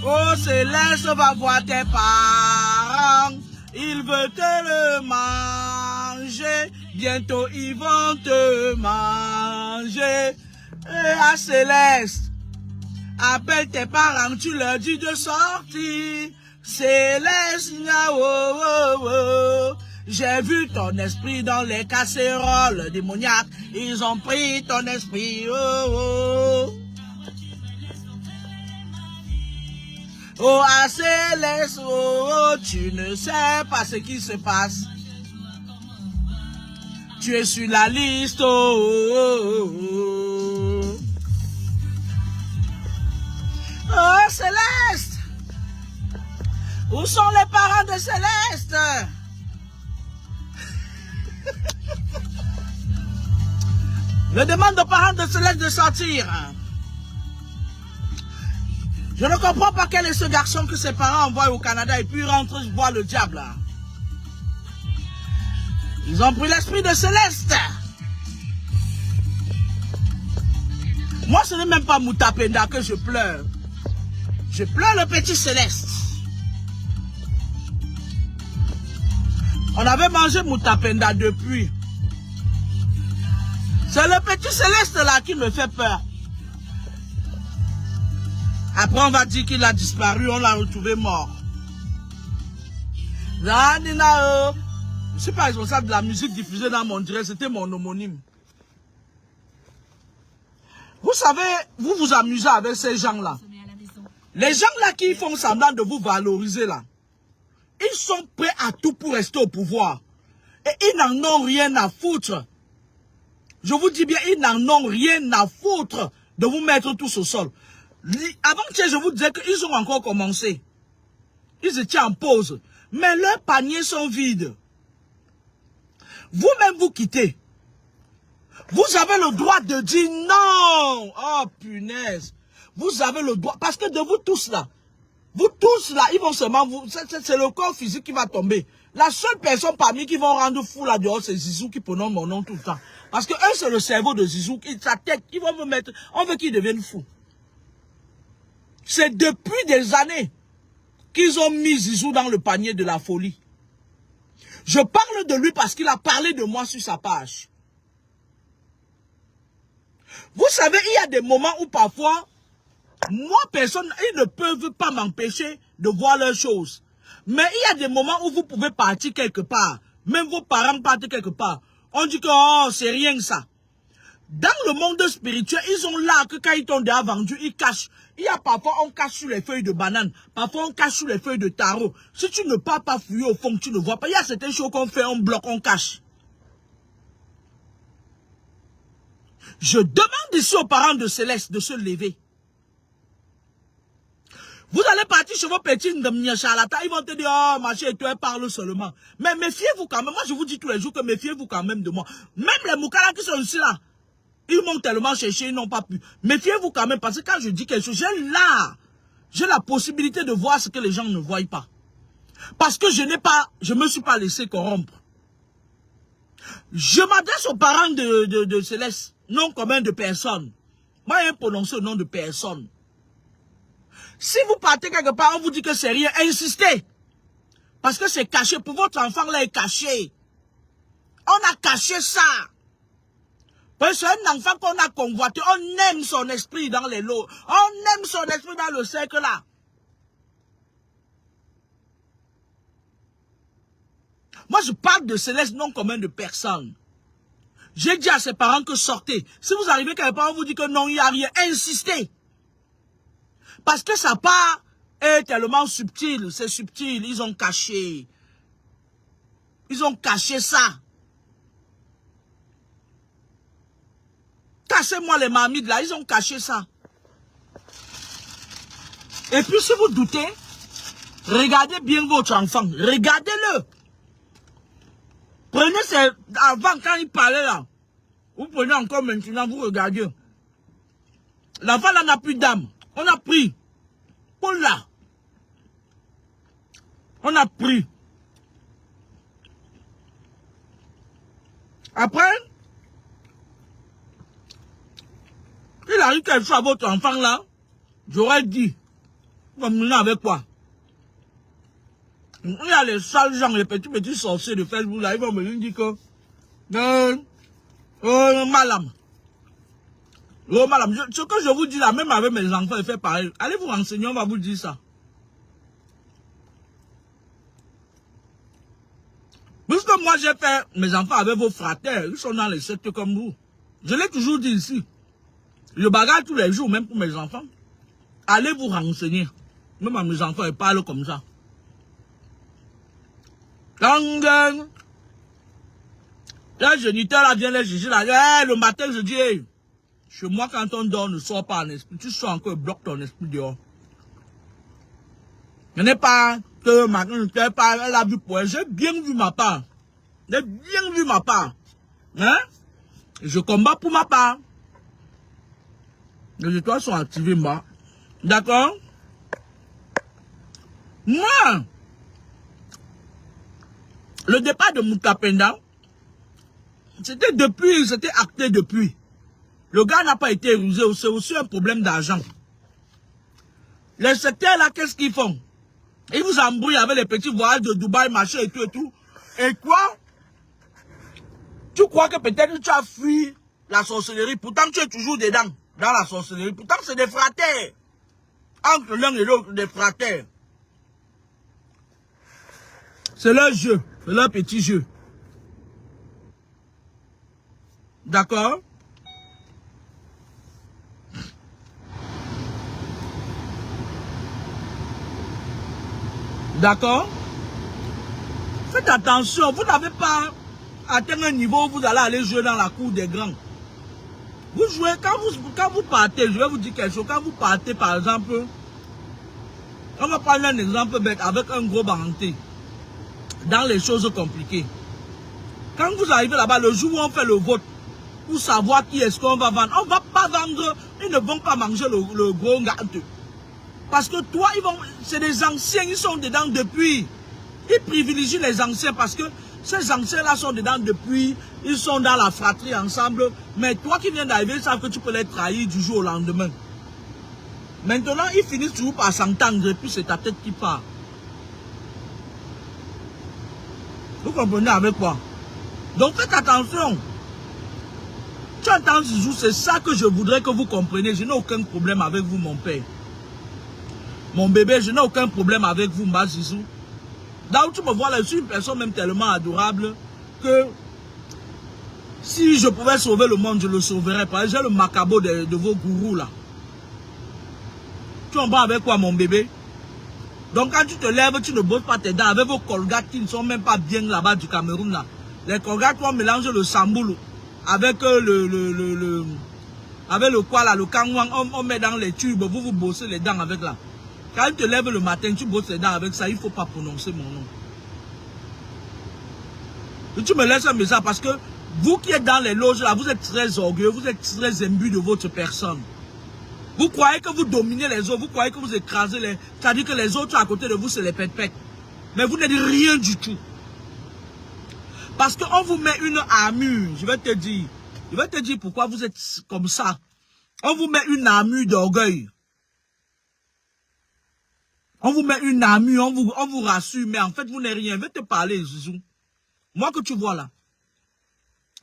oh Céleste va voir tes parents. Il veut te le manger. Bientôt ils vont te manger. Et à Céleste, appelle tes parents, tu leur dis de sortir. Céleste, oh, oh, oh. J'ai vu ton esprit dans les casseroles démoniaques. Ils ont pris ton esprit, oh, oh. Oh, à Céleste, oh, oh, tu ne sais pas ce qui se passe. Tu es sur la liste, oh, oh, oh. Oh, Céleste! Où sont les parents de Céleste? Je demande aux parents de Céleste de sortir. Je ne comprends pas quel est ce garçon que ses parents envoient au Canada et puis rentre voir le diable. Ils ont pris l'esprit de Céleste. Moi, ce n'est même pas Moutapenda que je pleure. Je pleure le petit Céleste. On avait mangé Moutapenda depuis. C'est le petit Céleste là qui me fait peur. Après, on va dire qu'il a disparu, on l'a retrouvé mort. Je ne suis pas responsable de la musique diffusée dans mon direct, c'était mon homonyme. Vous savez, vous vous amusez avec ces gens-là. Les gens-là qui font semblant de vous valoriser là, ils sont prêts à tout pour rester au pouvoir. Et ils n'en ont rien à foutre. Je vous dis bien, ils n'en ont rien à foutre de vous mettre tous au sol. Avant-hier, je vous disais qu'ils ont encore commencé. Ils étaient en pause. Mais leurs paniers sont vides. Vous-même, vous quittez. Vous avez le droit de dire non. Oh, punaise. Vous avez le droit. Parce que de vous tous là, ils vont seulement vous... C'est le corps physique qui va tomber. La seule personne parmi qui vont rendre fou là dehors, c'est Zizou qui prononce mon nom tout le temps. Parce que eux, c'est le cerveau de Zizou. Sa tête, ils vont me mettre... On veut qu'il devienne fou. C'est depuis des années qu'ils ont mis Zizou dans le panier de la folie. Je parle de lui parce qu'il a parlé de moi sur sa page. Vous savez, il y a des moments où parfois, moi, personne, ils ne peuvent pas m'empêcher de voir leurs choses. Mais il y a des moments où vous pouvez partir quelque part. Même vos parents partent quelque part. On dit que oh, c'est rien ça. Dans le monde spirituel, ils sont là que quand ils t'ont déjà vendu, ils cachent. Il y a parfois, on cache sur les feuilles de banane. Parfois, on cache sur les feuilles de tarot. Si tu ne pars pas fouiller au fond, tu ne vois pas. Il y a certaines choses qu'on fait, on bloque, on cache. Je demande ici aux parents de Céleste de se lever. Vous allez partir chez vos petits charlatans, ils vont te dire, oh, ma chérie, toi, parle seulement. Mais méfiez-vous quand même. Moi, je vous dis tous les jours que méfiez-vous quand même de moi. Même les moukala qui sont ici là, ils m'ont tellement cherché, ils n'ont pas pu. Méfiez-vous quand même, parce que quand je dis quelque chose, j'ai la possibilité de voir ce que les gens ne voient pas. Parce que je me suis pas laissé corrompre. Je m'adresse aux parents de Céleste, non commun de personne. Moi, j'ai prononcé le nom de personne. Si vous partez quelque part, on vous dit que c'est rien, insistez. Parce que c'est caché. Pour votre enfant, là, est caché. On a caché ça. Parce que c'est un enfant qu'on a convoité. On aime son esprit dans les lots. On aime son esprit dans le cercle, là. Moi, je parle de Céleste non commun de personne. J'ai dit à ses parents que sortez. Si vous arrivez quelque part, on vous dit que non, il n'y a rien. Insistez. Parce que ça part est tellement subtil. C'est subtil. Ils ont caché. Ils ont caché ça. Cassez-moi les marmites là. Ils ont caché ça. Et puis si vous doutez, regardez bien votre enfant. Regardez-le. Prenez ces... Avant, quand il parlait là, vous prenez encore maintenant, vous regardez. L'enfant là n'a plus d'âme. On a pris. Pour là. On a pris. Après, il arrive quelque chose à votre enfant là, j'aurais dit, comme avec quoi? Il y a les sales gens, les petits sorciers de Facebook là, ils vont me dire que, madame. Oh, madame, ce que je vous dis là, même avec mes enfants, je fais pareil. Allez vous renseigner, on va vous dire ça. Puisque moi j'ai fait mes enfants avec vos frères, ils sont dans les sectes comme vous. Je l'ai toujours dit ici. Je bagarre tous les jours, même pour mes enfants. Allez vous renseigner. Même à mes enfants, ils parlent comme ça. Quand le géniteur là vient les juger là, le matin je dis, hey, chez moi quand on dort, ne sors pas en esprit. Tu sors encore et bloque ton esprit dehors. Ce n'est pas que elle a vu pour elle. J'ai bien vu ma part. J'ai bien vu ma part. Hein? Et je combats pour ma part. Les étoiles sont activées, moi. D'accord? Moi, le départ de Moukapenda, c'était acté depuis. Le gars n'a pas été rusé, c'est aussi un problème d'argent. Les secteurs là, qu'est-ce qu'ils font? Ils vous embrouillent avec les petits voyages de Dubaï, machin et tout et tout. Et quoi? Tu crois que peut-être tu as fui la sorcellerie, pourtant tu es toujours dedans, dans la sorcellerie. Pourtant c'est des fraternes. Entre l'un et l'autre, des fraternes. C'est leur jeu, c'est leur petit jeu. D'accord? D'accord? Faites attention, vous n'avez pas atteint un niveau où vous allez aller jouer dans la cour des grands. Vous jouez, quand vous partez, je vais vous dire quelque chose, quand vous partez par exemple, on va prendre un exemple bête avec un gros baranté, dans les choses compliquées. Quand vous arrivez là-bas, le jour où on fait le vote, pour savoir qui est-ce qu'on va vendre, on ne va pas vendre, ils ne vont pas manger le gros gâteau. Parce que toi, c'est des anciens, ils sont dedans depuis. Ils privilégient les anciens parce que ces anciens-là sont dedans depuis, ils sont dans la fratrie ensemble. Mais toi qui viens d'arriver, ils savent que tu peux les trahir du jour au lendemain. Maintenant, ils finissent toujours par s'entendre et puis c'est ta tête qui part. Vous comprenez avec quoi? Donc faites attention. Tu entends Zizou, c'est ça que je voudrais que vous compreniez. Je n'ai aucun problème avec vous, mon père. Mon bébé, je n'ai aucun problème avec vous, ma Zizou. Là où tu me vois là, je suis une personne même tellement adorable que si je pouvais sauver le monde, je le sauverais. Parce que j'ai le macabo de vos gourous là. Tu en vas avec quoi, mon bébé? Donc quand tu te lèves, tu ne bosses pas tes dents avec vos colgates qui ne sont même pas bien là-bas du Cameroun là. Les colgates, on mélange le samboulou avec avec le quoi là, le kangwang, on met dans les tubes, vous bossez les dents avec là. Quand tu te lèves le matin, tu brosses les dents avec ça, il ne faut pas prononcer mon nom. Et tu me laisses un message parce que vous qui êtes dans les loges là, vous êtes très orgueilleux, vous êtes très imbu de votre personne. Vous croyez que vous dominez les autres, vous croyez que vous écrasez les... C'est-à-dire que les autres à côté de vous, c'est les pète-pètes. Mais vous n'êtes rien du tout. Parce qu'on vous met une armure, je vais te dire pourquoi vous êtes comme ça. On vous met une armure d'orgueil. On vous met une armure, on vous rassure, mais en fait, vous n'êtes rien. Je vais te parler, Zizou. Moi que tu vois là,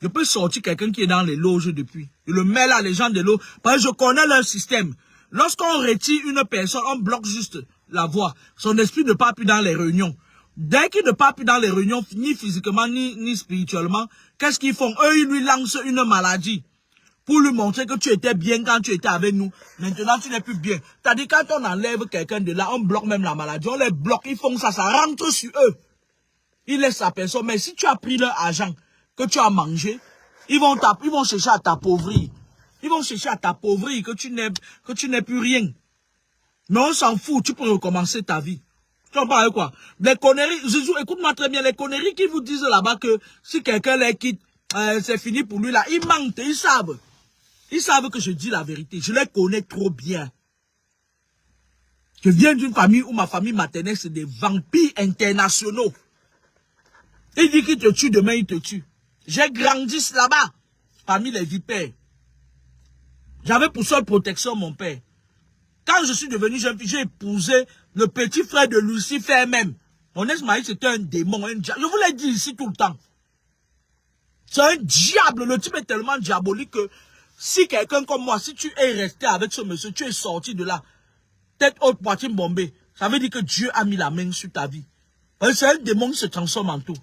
je peux sortir quelqu'un qui est dans les loges depuis. Je le mets là, les gens de l'eau, parce que je connais leur système. Lorsqu'on retire une personne, on bloque juste la voix. Son esprit ne part plus dans les réunions. Dès qu'il ne part plus dans les réunions, ni physiquement, ni spirituellement, qu'est-ce qu'ils font? Eux, ils lui lancent une maladie. Pour lui montrer que tu étais bien quand tu étais avec nous. Maintenant, tu n'es plus bien. C'est-à-dire, quand on enlève quelqu'un de là, on bloque même la maladie. On les bloque, ils font ça, ça rentre sur eux. Ils laissent la personne. Mais si tu as pris leur argent, que tu as mangé, ils vont chercher à t'appauvrir. Ils vont chercher à t'appauvrir, que tu n'aies plus rien. Mais on s'en fout, tu peux recommencer ta vie. Tu en parles quoi? Les conneries, Zizou, écoute-moi très bien, les conneries qui vous disent là-bas que si quelqu'un les quitte, c'est fini pour lui là, ils mentent, ils savent. Ils savent que je dis la vérité. Je les connais trop bien. Je viens d'une famille où ma famille maternelle, c'est des vampires internationaux. Il dit qu'il te tue, demain il te tue. J'ai grandi là-bas, parmi les vipères. J'avais pour seule protection mon père. Quand je suis devenu jeune fille, j'ai épousé le petit frère de Lucifer même. Mon ex-mari, c'était un démon, un diable. Je vous l'ai dit ici tout le temps. C'est un diable. Le type est tellement diabolique que si quelqu'un comme moi, si tu es resté avec ce monsieur, tu es sorti de là, tête haute, poitrine bombée, ça veut dire que Dieu a mis la main sur ta vie. C'est un démon qui se transforme en tout.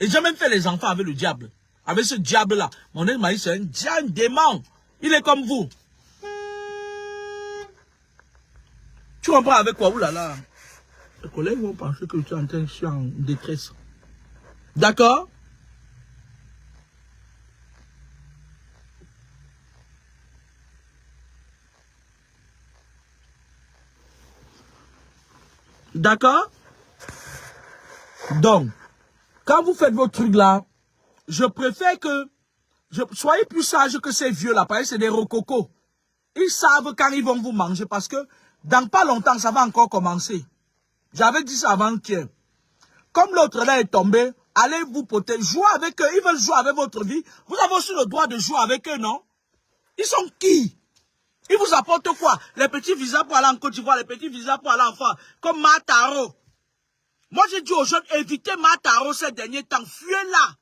Et j'ai même fait les enfants avec le diable. Avec ce diable-là. Mon ex-mari, c'est un démon. Il est comme vous. Tu comprends avec quoi? Oulala. Les collègues vont penser que je suis en détresse. D'accord? D'accord? Donc, quand vous faites vos trucs là, je préfère que... soyez plus sages que ces vieux-là, parce que c'est des rococos. Ils savent quand ils vont vous manger, parce que dans pas longtemps, ça va encore commencer. J'avais dit ça avant-hier. Comme l'autre là est tombé, allez vous protéger, jouez avec eux, ils veulent jouer avec votre vie. Vous avez aussi le droit de jouer avec eux, non? Ils sont qui? Ils vous apportent quoi? Les petits visas pour aller en Côte d'Ivoire, les petits visas pour aller en France, comme Mataro. Moi, j'ai dit aux jeunes, évitez Mataro ces derniers temps, fuyez-la.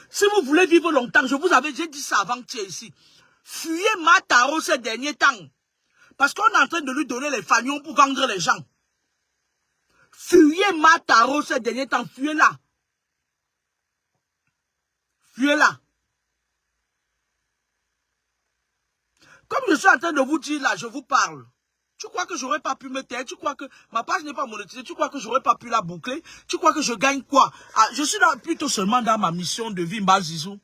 Si vous voulez vivre longtemps, j'ai dit ça avant-hier ici. Fuyez Mataro ces derniers temps. Parce qu'on est en train de lui donner les fagnons pour vendre les gens. Fuyez Mataro ces derniers temps, fuyez-la. Fuyez-la. Comme je suis en train de vous dire là, je vous parle. Tu crois que j'aurais pas pu me taire? Tu crois que ma page n'est pas monétisée? Tu crois que j'aurais pas pu la boucler? Tu crois que je gagne quoi? Ah, je suis plutôt seulement dans ma mission de vie, Mbazizou.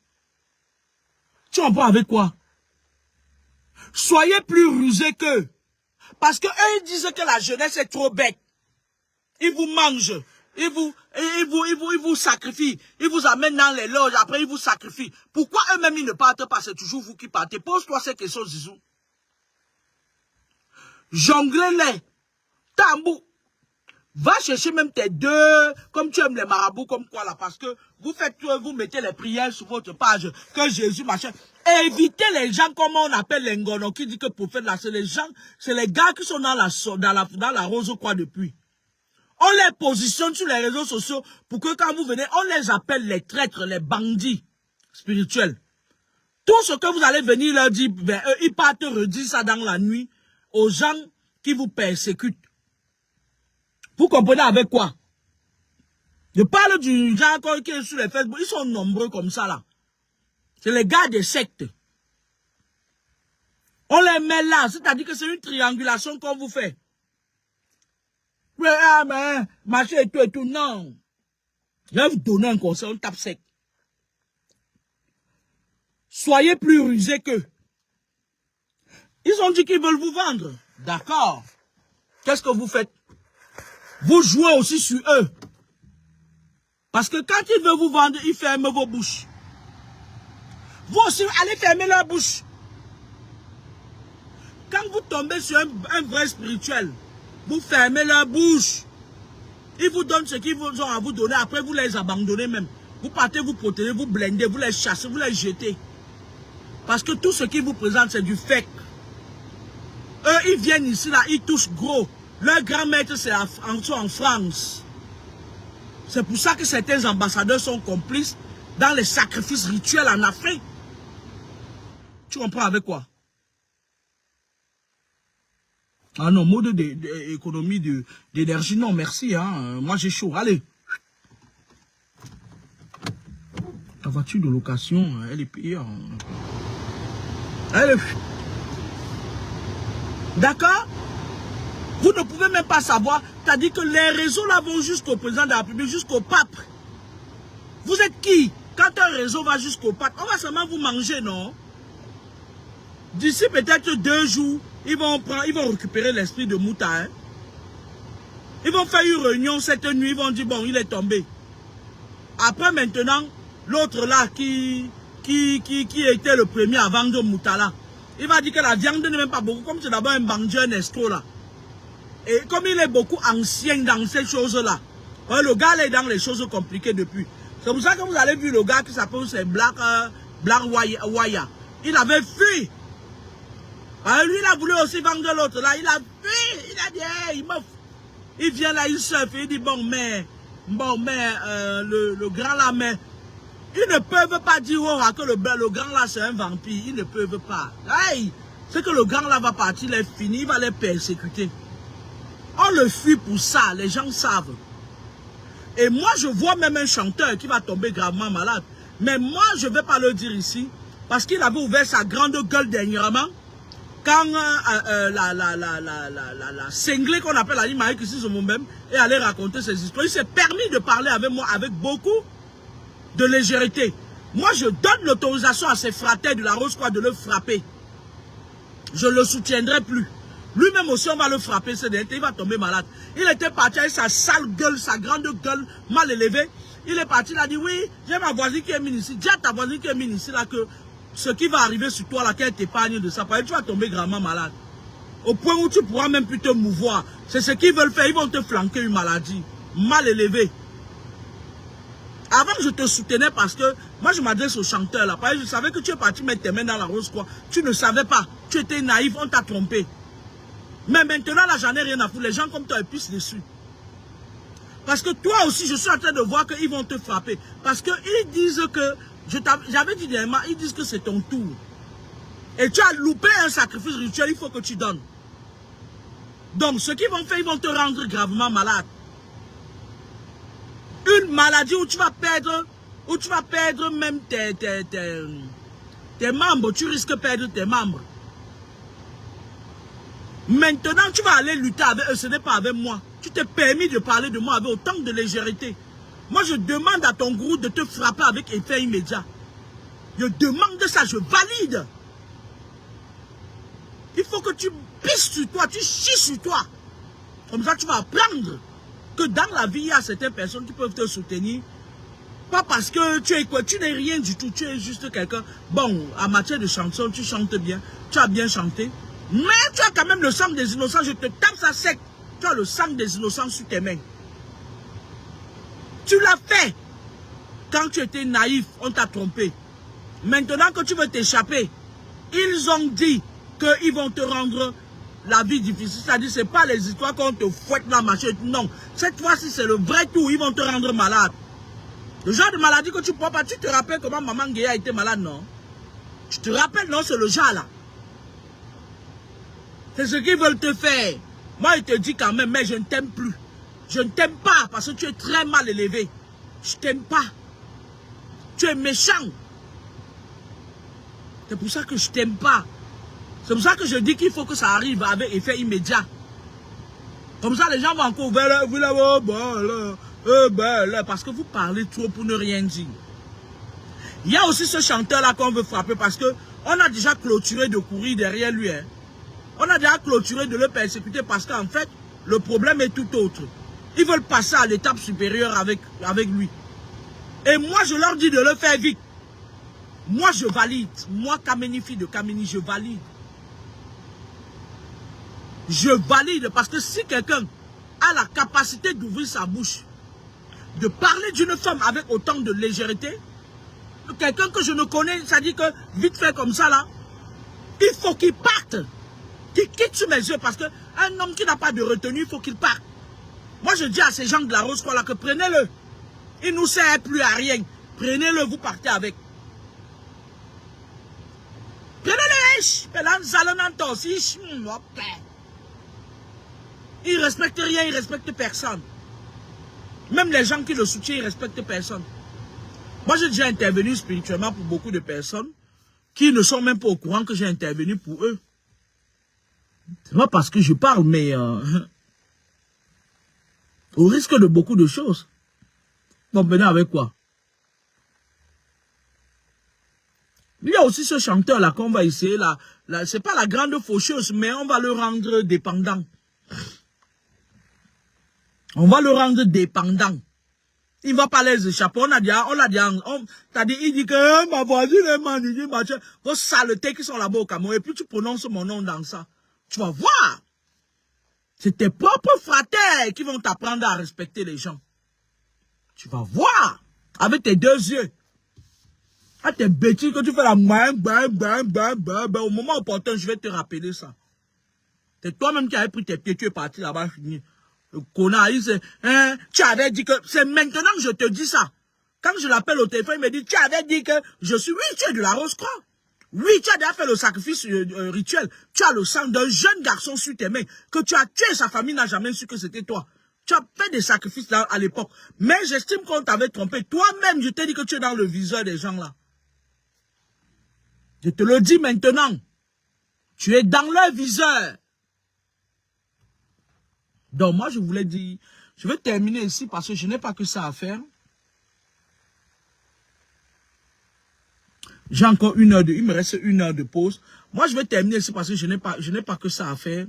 Tu en prends avec quoi? Soyez plus rusés qu'eux. Parce qu'eux, ils disent que la jeunesse est trop bête. Ils vous mangent. Ils vous sacrifient. Ils vous amènent dans les loges. Après, ils vous sacrifient. Pourquoi eux-mêmes, ils ne partent pas? C'est toujours vous qui partez. Pose-toi ces questions, Zizou. Jonglez-les. Tambou. Va chercher même tes deux, comme tu aimes les marabouts, comme quoi là, parce que vous mettez les prières sur votre page, que Jésus, machin. Évitez les gens, comme on appelle les ngono, qui dit que prophète là, c'est les gens, c'est les gars qui sont dans la rose croix depuis. On les positionne sur les réseaux sociaux pour que quand vous venez, on les appelle les traîtres, les bandits spirituels. Tout ce que vous allez venir leur dire, ben, eux, ils partent redire ça dans la nuit aux gens qui vous persécutent. Vous comprenez avec quoi? Je parle du genre qui est sur les Facebook. Ils sont nombreux comme ça là. C'est les gars des sectes. On les met là. C'est-à-dire que c'est une triangulation qu'on vous fait. Mais, machin et tout. Non. Je vais vous donner un conseil. On tape sec. Soyez plus rusés qu'eux. Ils ont dit qu'ils veulent vous vendre. D'accord. qu'est-ce que vous faites? Vous jouez aussi sur eux. Parce que quand ils veulent vous vendre, ils ferment vos bouches. Vous aussi, allez fermer leur bouche. Quand vous tombez sur un vrai spirituel, vous fermez leur bouche. Ils vous donnent ce qu'ils ont à vous donner. Après, vous les abandonnez même. Vous partez, vous protégez, vous blindez, vous les chassez, vous les jetez. Parce que tout ce qu'ils vous présentent, c'est du fake. Eux, ils viennent ici, là, ils touchent gros. Leur grand maître, c'est en France. C'est pour ça que certains ambassadeurs sont complices dans les sacrifices rituels en Afrique. Tu comprends avec quoi? Ah non, mode d'économie d'énergie, non, merci. Hein. Moi, j'ai chaud. Allez. La voiture de location, elle est payée. Elle est... D'accord? Vous ne pouvez même pas savoir. C'est-à-dire que les réseaux là vont jusqu'au président de la République, jusqu'au pape. Vous êtes qui? Quand un réseau va jusqu'au pape, on va seulement vous manger, non? D'ici peut-être 2 jours, ils vont récupérer l'esprit de Mouta. Hein? Ils vont faire une réunion cette nuit, ils vont dire, bon, il est tombé. Après maintenant, l'autre là qui était le premier à vendre Mouta là, il va dire que la viande n'est même pas beaucoup, comme c'est d'abord un bandit, un escroc là. Et comme il est beaucoup ancien dans ces choses-là, le gars est dans les choses compliquées depuis. C'est pour ça que vous avez vu le gars qui s'appelle Black Waya. Il avait fui. Lui, il a voulu aussi vendre l'autre là. Il a fui. Il a dit, hey, il vient là, il surfe. Il dit, le grand là, mais ils ne peuvent pas dire que le grand là, c'est un vampire. Ils ne peuvent pas. Hey, c'est que le grand là va partir, il est fini, il va les persécuter. On le fuit pour ça, les gens savent. Et moi, je vois même un chanteur qui va tomber gravement malade. Mais moi, je ne vais pas le dire ici, parce qu'il avait ouvert sa grande gueule dernièrement, quand la cinglée qu'on appelle Ali Maïk ici sur moi-même, et allait raconter ses histoires. Il s'est permis de parler avec moi avec beaucoup de légèreté. Moi, je donne l'autorisation à ses fratres de la Rose-Croix de le frapper. Je ne le soutiendrai plus. Lui-même aussi, on va le frapper, il va tomber malade. Il était parti avec sa sale gueule, sa grande gueule mal élevée. Il est parti, il a dit, oui, j'ai ma voisine qui est mine ici. Dis à ta voisine qui est mine ici, là, que ce qui va arriver sur toi, là, qu'elle t'épargne de ça, parce que tu vas tomber gravement malade. Au point où tu pourras même plus te mouvoir. C'est ce qu'ils veulent faire, ils vont te flanquer une maladie mal élevée. Avant, je te soutenais parce que, moi, je m'adresse au chanteur, là. Parce que je savais que tu es parti mettre tes mains dans la rose, quoi. Tu ne savais pas. Tu étais naïf, on t'a trompé. Mais maintenant, là, j'en ai rien à foutre. Les gens comme toi, ils pissent dessus. Parce que toi aussi, je suis en train de voir qu'ils vont te frapper. Parce qu'ils disent que, j'avais dit dernièrement, ils disent que c'est ton tour. Et tu as loupé un sacrifice rituel, il faut que tu donnes. Donc, ce qu'ils vont faire, ils vont te rendre gravement malade. Une maladie où tu vas perdre même tes membres. Tu risques de perdre tes membres. Maintenant, tu vas aller lutter avec eux, ce n'est pas avec moi. Tu t'es permis de parler de moi avec autant de légèreté. Moi, je demande à ton groupe de te frapper avec effet immédiat. Je demande ça, je valide. Il faut que tu pisses sur toi, tu chies sur toi. Comme ça, tu vas apprendre que dans la vie, il y a certaines personnes qui peuvent te soutenir. Pas parce que tu n'es rien du tout, tu es juste quelqu'un. Bon, en matière de chanson, tu chantes bien, tu as bien chanté. Mais tu as quand même le sang des innocents, je te tape ça sec. Tu as le sang des innocents sur tes mains. Tu l'as fait. Quand tu étais naïf, on t'a trompé. Maintenant que tu veux t'échapper, ils ont dit qu'ils vont te rendre la vie difficile. C'est-à-dire, ce n'est pas les histoires qu'on te fouette la machine. Non. Cette fois-ci, c'est le vrai tour. Ils vont te rendre malade. Le genre de maladie que tu ne prends pas. Tu te rappelles comment Maman Guéa était malade, non? Tu te rappelles, non? C'est le genre là. C'est ce qu'ils veulent te faire. Moi, je te dis quand même, mais je ne t'aime plus. Je ne t'aime pas parce que tu es très mal élevé. Je ne t'aime pas. Tu es méchant. C'est pour ça que je ne t'aime pas. C'est pour ça que je dis qu'il faut que ça arrive avec effet immédiat. Comme ça, les gens vont encore parce que vous parlez trop pour ne rien dire. Il y a aussi ce chanteur-là qu'on veut frapper parce qu'on a déjà clôturé de courir derrière lui. Hein. On a déjà clôturé de le persécuter parce qu'en fait, Le problème est tout autre. Ils veulent passer à l'étape supérieure avec lui. Et moi, je leur dis de le faire vite. Moi, je valide. Moi, Kameni, fille de Kameni, je valide. Je valide parce que si quelqu'un a la capacité d'ouvrir sa bouche, de parler d'une femme avec autant de légèreté, quelqu'un que je ne connais, ça dit que vite fait comme ça là, il faut qu'il parte. Qu'il quitte sur mes yeux parce qu'un homme qui n'a pas de retenue, il faut qu'il parte. Moi, je dis à ces gens de la Rose-Croix là que prenez-le. Il ne nous sert plus à rien. Prenez-le, vous partez avec. Prenez-le. Il ne respecte rien, il ne respecte personne. Même les gens qui le soutiennent, ils ne respectent personne. Moi, j'ai déjà intervenu spirituellement pour beaucoup de personnes qui ne sont même pas au courant que j'ai intervenu pour eux. C'est pas parce que je parle, mais au risque de beaucoup de choses. Bon, venez avec quoi? Il y a aussi ce chanteur-là qu'on va essayer, là c'est pas la grande faucheuse, mais on va le rendre dépendant. On va le rendre dépendant. Il ne va pas les échapper. Il dit que ma voisine est manigée, machin. Vos saletés qui sont là-bas au Cameroun. Et puis tu prononces mon nom dans ça. Tu vas voir. C'est tes propres fratres qui vont t'apprendre à respecter les gens. Tu vas voir. Avec tes deux yeux. À tes bêtises que tu fais la main, au moment opportun, je vais te rappeler ça. C'est toi-même qui avais pris tes pieds, tu es parti là-bas, fini. Le connard, tu avais dit que, c'est maintenant que je te dis ça. Quand je l'appelle au téléphone, il me dit, tu avais dit que je suis, oui, tu es de la Rose-Croix. Oui, tu as déjà fait le sacrifice rituel. Tu as le sang d'un jeune garçon sur tes mains, que tu as tué, sa famille n'a jamais su que c'était toi. Tu as fait des sacrifices là, à l'époque. Mais j'estime qu'on t'avait trompé. Toi-même, je t'ai dit que tu es dans le viseur des gens là. Je te le dis maintenant. Tu es dans leur viseur. Donc moi, je voulais dire, je vais terminer ici parce que je n'ai pas que ça à faire. J'ai encore il me reste 1 heure de pause. Moi, je vais terminer ici parce que je n'ai pas que ça à faire.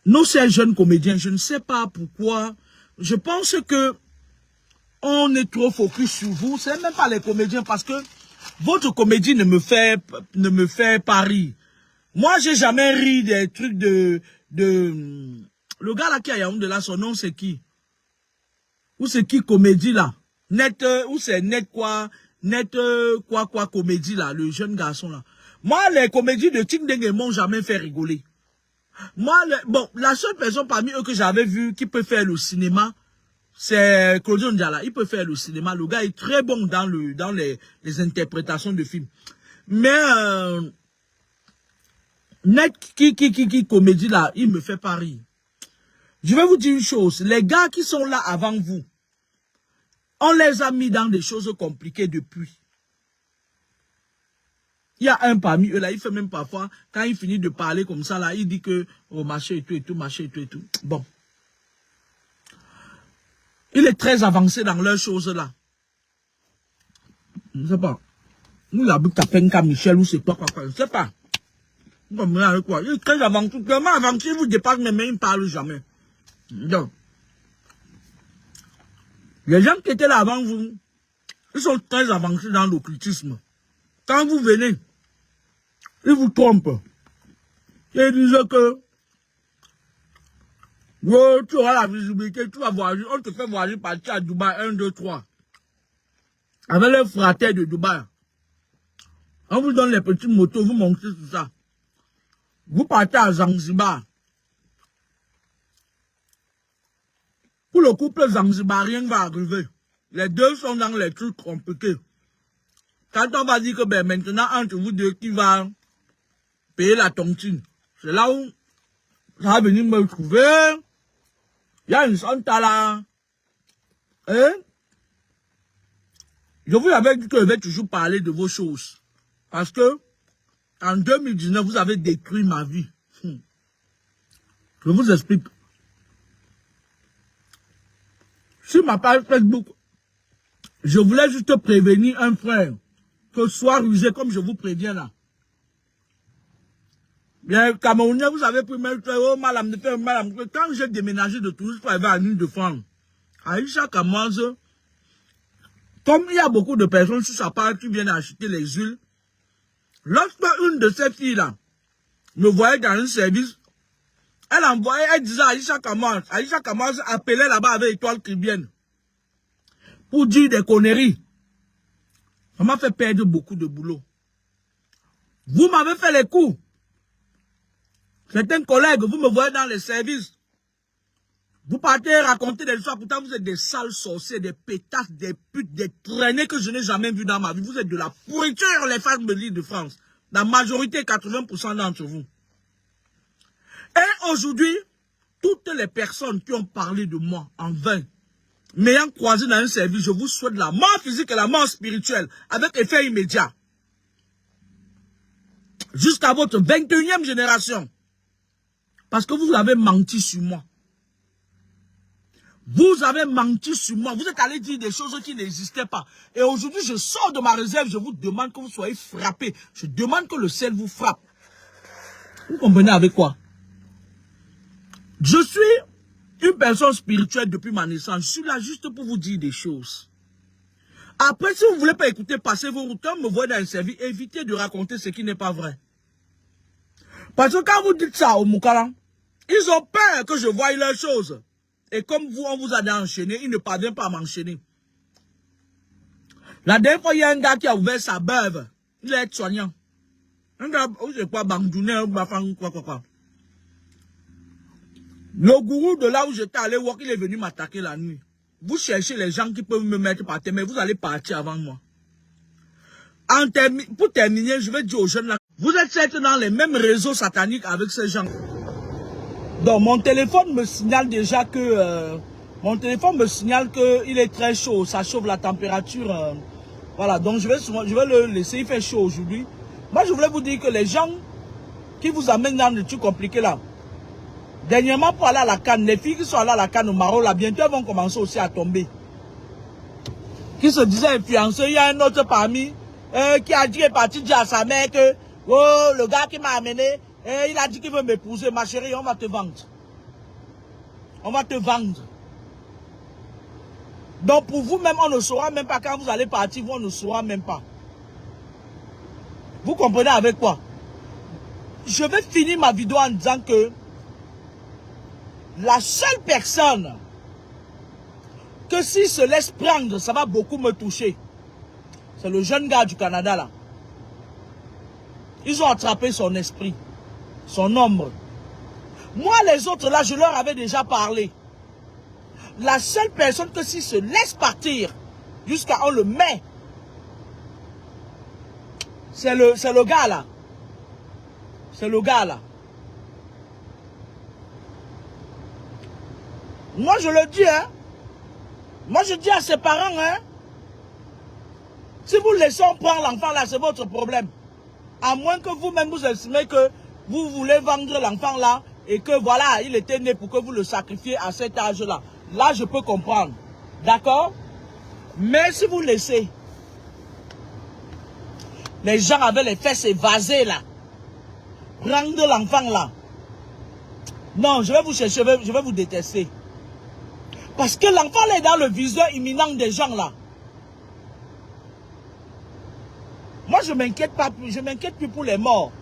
Nous, ces jeunes comédiens, je ne sais pas pourquoi. Je pense que on est trop focus sur vous. Ce n'est même pas les comédiens parce que votre comédie ne me fait pas rire. Moi, j'ai jamais ri des trucs de le gars là qui a Yaoundé là, son nom c'est qui? Ou c'est qui comédie là? Net, ou c'est net quoi comédie là, le jeune garçon là. Moi, les comédies de Ting Deng m'ont jamais fait rigoler. Moi, bon, la seule personne parmi eux que j'avais vu qui peut faire le cinéma, c'est Claudio Ndiala. Il peut faire le cinéma. Le gars est très bon dans les interprétations de films. Mais net qui comédie là, il me fait pas rire. Je vais vous dire une chose. Les gars qui sont là avant vous, on les a mis dans des choses compliquées depuis. Il y a un parmi eux là, il fait même parfois, quand il finit de parler comme ça là, il dit que, oh machin et tout, machin et tout. Bon. Il est très avancé dans leurs choses là. Je ne sais pas. Nous la boucle à Penka Michel ou c'est quoi, je ne sais pas. Comme là, avec quoi. Il est très avancé, tellement avancé, il vous dépasse, mais il ne parle jamais. Donc, les gens qui étaient là avant vous, ils sont très avancés dans l'occultisme. Quand vous venez, ils vous trompent. Ils disent que oh, tu auras la visibilité, tu vas voyager, on te fait voyager partir à Dubaï 1, 2, 3. Avec les fratres de Dubaï. On vous donne les petites motos, vous montez tout ça. Vous partez à Zanzibar. Pour le couple zanzibarien va arriver. Les deux sont dans les trucs compliqués. Quand on va dire que ben, maintenant, entre vous deux, qui va payer la tontine, c'est là où ça va venir me trouver. Il y a une santa là. Hein? Je vous avais dit que je vais toujours parler de vos choses. Parce que, en 2019, vous avez détruit ma vie. Je vous explique. Sur ma page Facebook, je voulais juste prévenir un frère que soit rusé comme je vous préviens là. Bien, Camerounais, vous avez pris oh, madame, quand j'ai déménagé de Toulouse pour arriver à Île-de-France, Aïcha Kamaz, comme il y a beaucoup de personnes sur sa part qui viennent acheter les huiles, lorsque une de ces filles-là me voyait dans un service, elle disait à Aïcha Kamaz appelait là-bas avec Étoile Caribéenne pour dire des conneries. Ça m'a fait perdre beaucoup de boulot. Vous m'avez fait les coups. Certains collègues, vous me voyez dans les services. Vous partez raconter des histoires, pourtant vous êtes des sales sorciers, des pétasses, des putes, des traînées que je n'ai jamais vues dans ma vie. Vous êtes de la pourriture, les femmes de l'île de France. La majorité, 80% d'entre vous. Et aujourd'hui, toutes les personnes qui ont parlé de moi en vain, m'ayant croisé dans un service, je vous souhaite la mort physique et la mort spirituelle, avec effet immédiat. Jusqu'à votre 21e génération. Parce que vous avez menti sur moi. Vous avez menti sur moi. Vous êtes allé dire des choses qui n'existaient pas. Et aujourd'hui, je sors de ma réserve. Je vous demande que vous soyez frappés. Je demande que le ciel vous frappe. Vous comprenez avec quoi? Je suis une personne spirituelle depuis ma naissance. Je suis là juste pour vous dire des choses. Après, si vous ne voulez pas écouter, passez vos routes. Quand me voyez dans un service, évitez de raconter ce qui n'est pas vrai. Parce que quand vous dites ça au Moukala, ils ont peur que je voie leurs choses. Et comme vous, on vous a enchaîné, ils ne parviennent pas à m'enchaîner. La dernière fois, il y a un gars qui a ouvert sa beuve. Il est soignant. Un gars, je sais pas, Bangdouné, quoi. Le gourou de là où j'étais allé voir, il est venu m'attaquer la nuit. Vous cherchez les gens qui peuvent me mettre par terre, mais vous allez partir avant moi. Pour terminer, je vais dire aux jeunes là, vous êtes certes dans les mêmes réseaux sataniques avec ces gens. Donc mon téléphone me signale déjà que il est très chaud, ça chauffe la température. Voilà, donc je vais le laisser, il fait chaud aujourd'hui. Moi je voulais vous dire que les gens qui vous amènent dans des trucs compliqués là, dernièrement pour aller à la Cannes, les filles qui sont allées à la Cannes au Maroc là, bientôt elles vont commencer aussi à tomber. Qui se disaient influenceurs, il y a un autre parmi qui a dit qu'il est parti dire à sa mère que oh, le gars qui m'a amené, il a dit qu'il veut m'épouser. Ma chérie, on va te vendre. On va te vendre. Donc pour vous-même, on ne saura même pas quand vous allez partir, vous, on ne saura même pas. Vous comprenez avec quoi? Je vais finir ma vidéo en disant que la seule personne que s'il se laisse prendre, ça va beaucoup me toucher. C'est le jeune gars du Canada là. Ils ont attrapé son esprit, son ombre. Moi, les autres là, je leur avais déjà parlé. La seule personne que s'il se laisse partir, jusqu'à on le met, c'est le gars là. C'est le gars là. Moi, je le dis, hein. Moi, je dis à ses parents, hein. Si vous laissez prendre l'enfant là, c'est votre problème. À moins que vous-même vous estimez que vous voulez vendre l'enfant là et que voilà, il était né pour que vous le sacrifiez à cet âge-là. Là, je peux comprendre. D'accord? Mais si vous laissez les gens avec les fesses évasées là, prendre l'enfant là, non, je vais vous chercher, je vais vous détester. Parce que l'enfant est dans le viseur imminent des gens là. Moi, je m'inquiète pas plus, je m'inquiète plus pour les morts.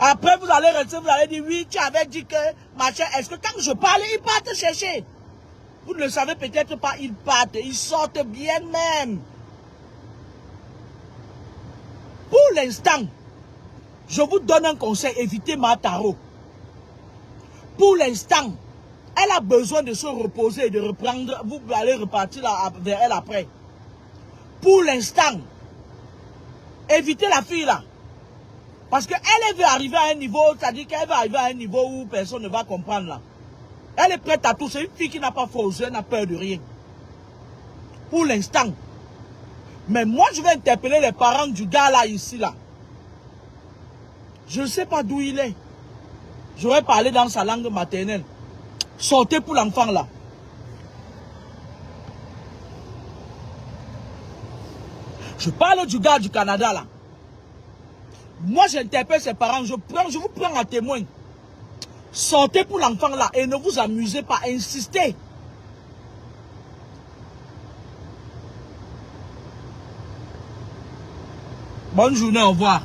Après, vous allez rester, vous allez dire, oui, tu avais dit que, machin, est-ce que quand je parle, ils partent chercher? Vous ne le savez peut-être pas, ils partent, ils sortent bien même. Pour l'instant, je vous donne un conseil, évitez Mataro. Pour l'instant, elle a besoin de se reposer et de reprendre, vous allez repartir là, vers elle après. Pour l'instant, évitez la fille là. Parce qu'elle veut arriver à un niveau, c'est-à-dire qu'elle va arriver à un niveau où personne ne va comprendre là. Elle est prête à tout. C'est une fille qui n'a pas faux, elle n'a peur de rien. Pour l'instant. Mais moi, je vais interpeller les parents du gars là, ici là. Je ne sais pas d'où il est. J'aurais parlé dans sa langue maternelle. Sortez pour l'enfant là. Je parle du gars du Canada là. Moi, j'interpelle ses parents, je vous prends à témoin. Sortez pour l'enfant là et ne vous amusez pas, insistez. Bonne journée, au revoir.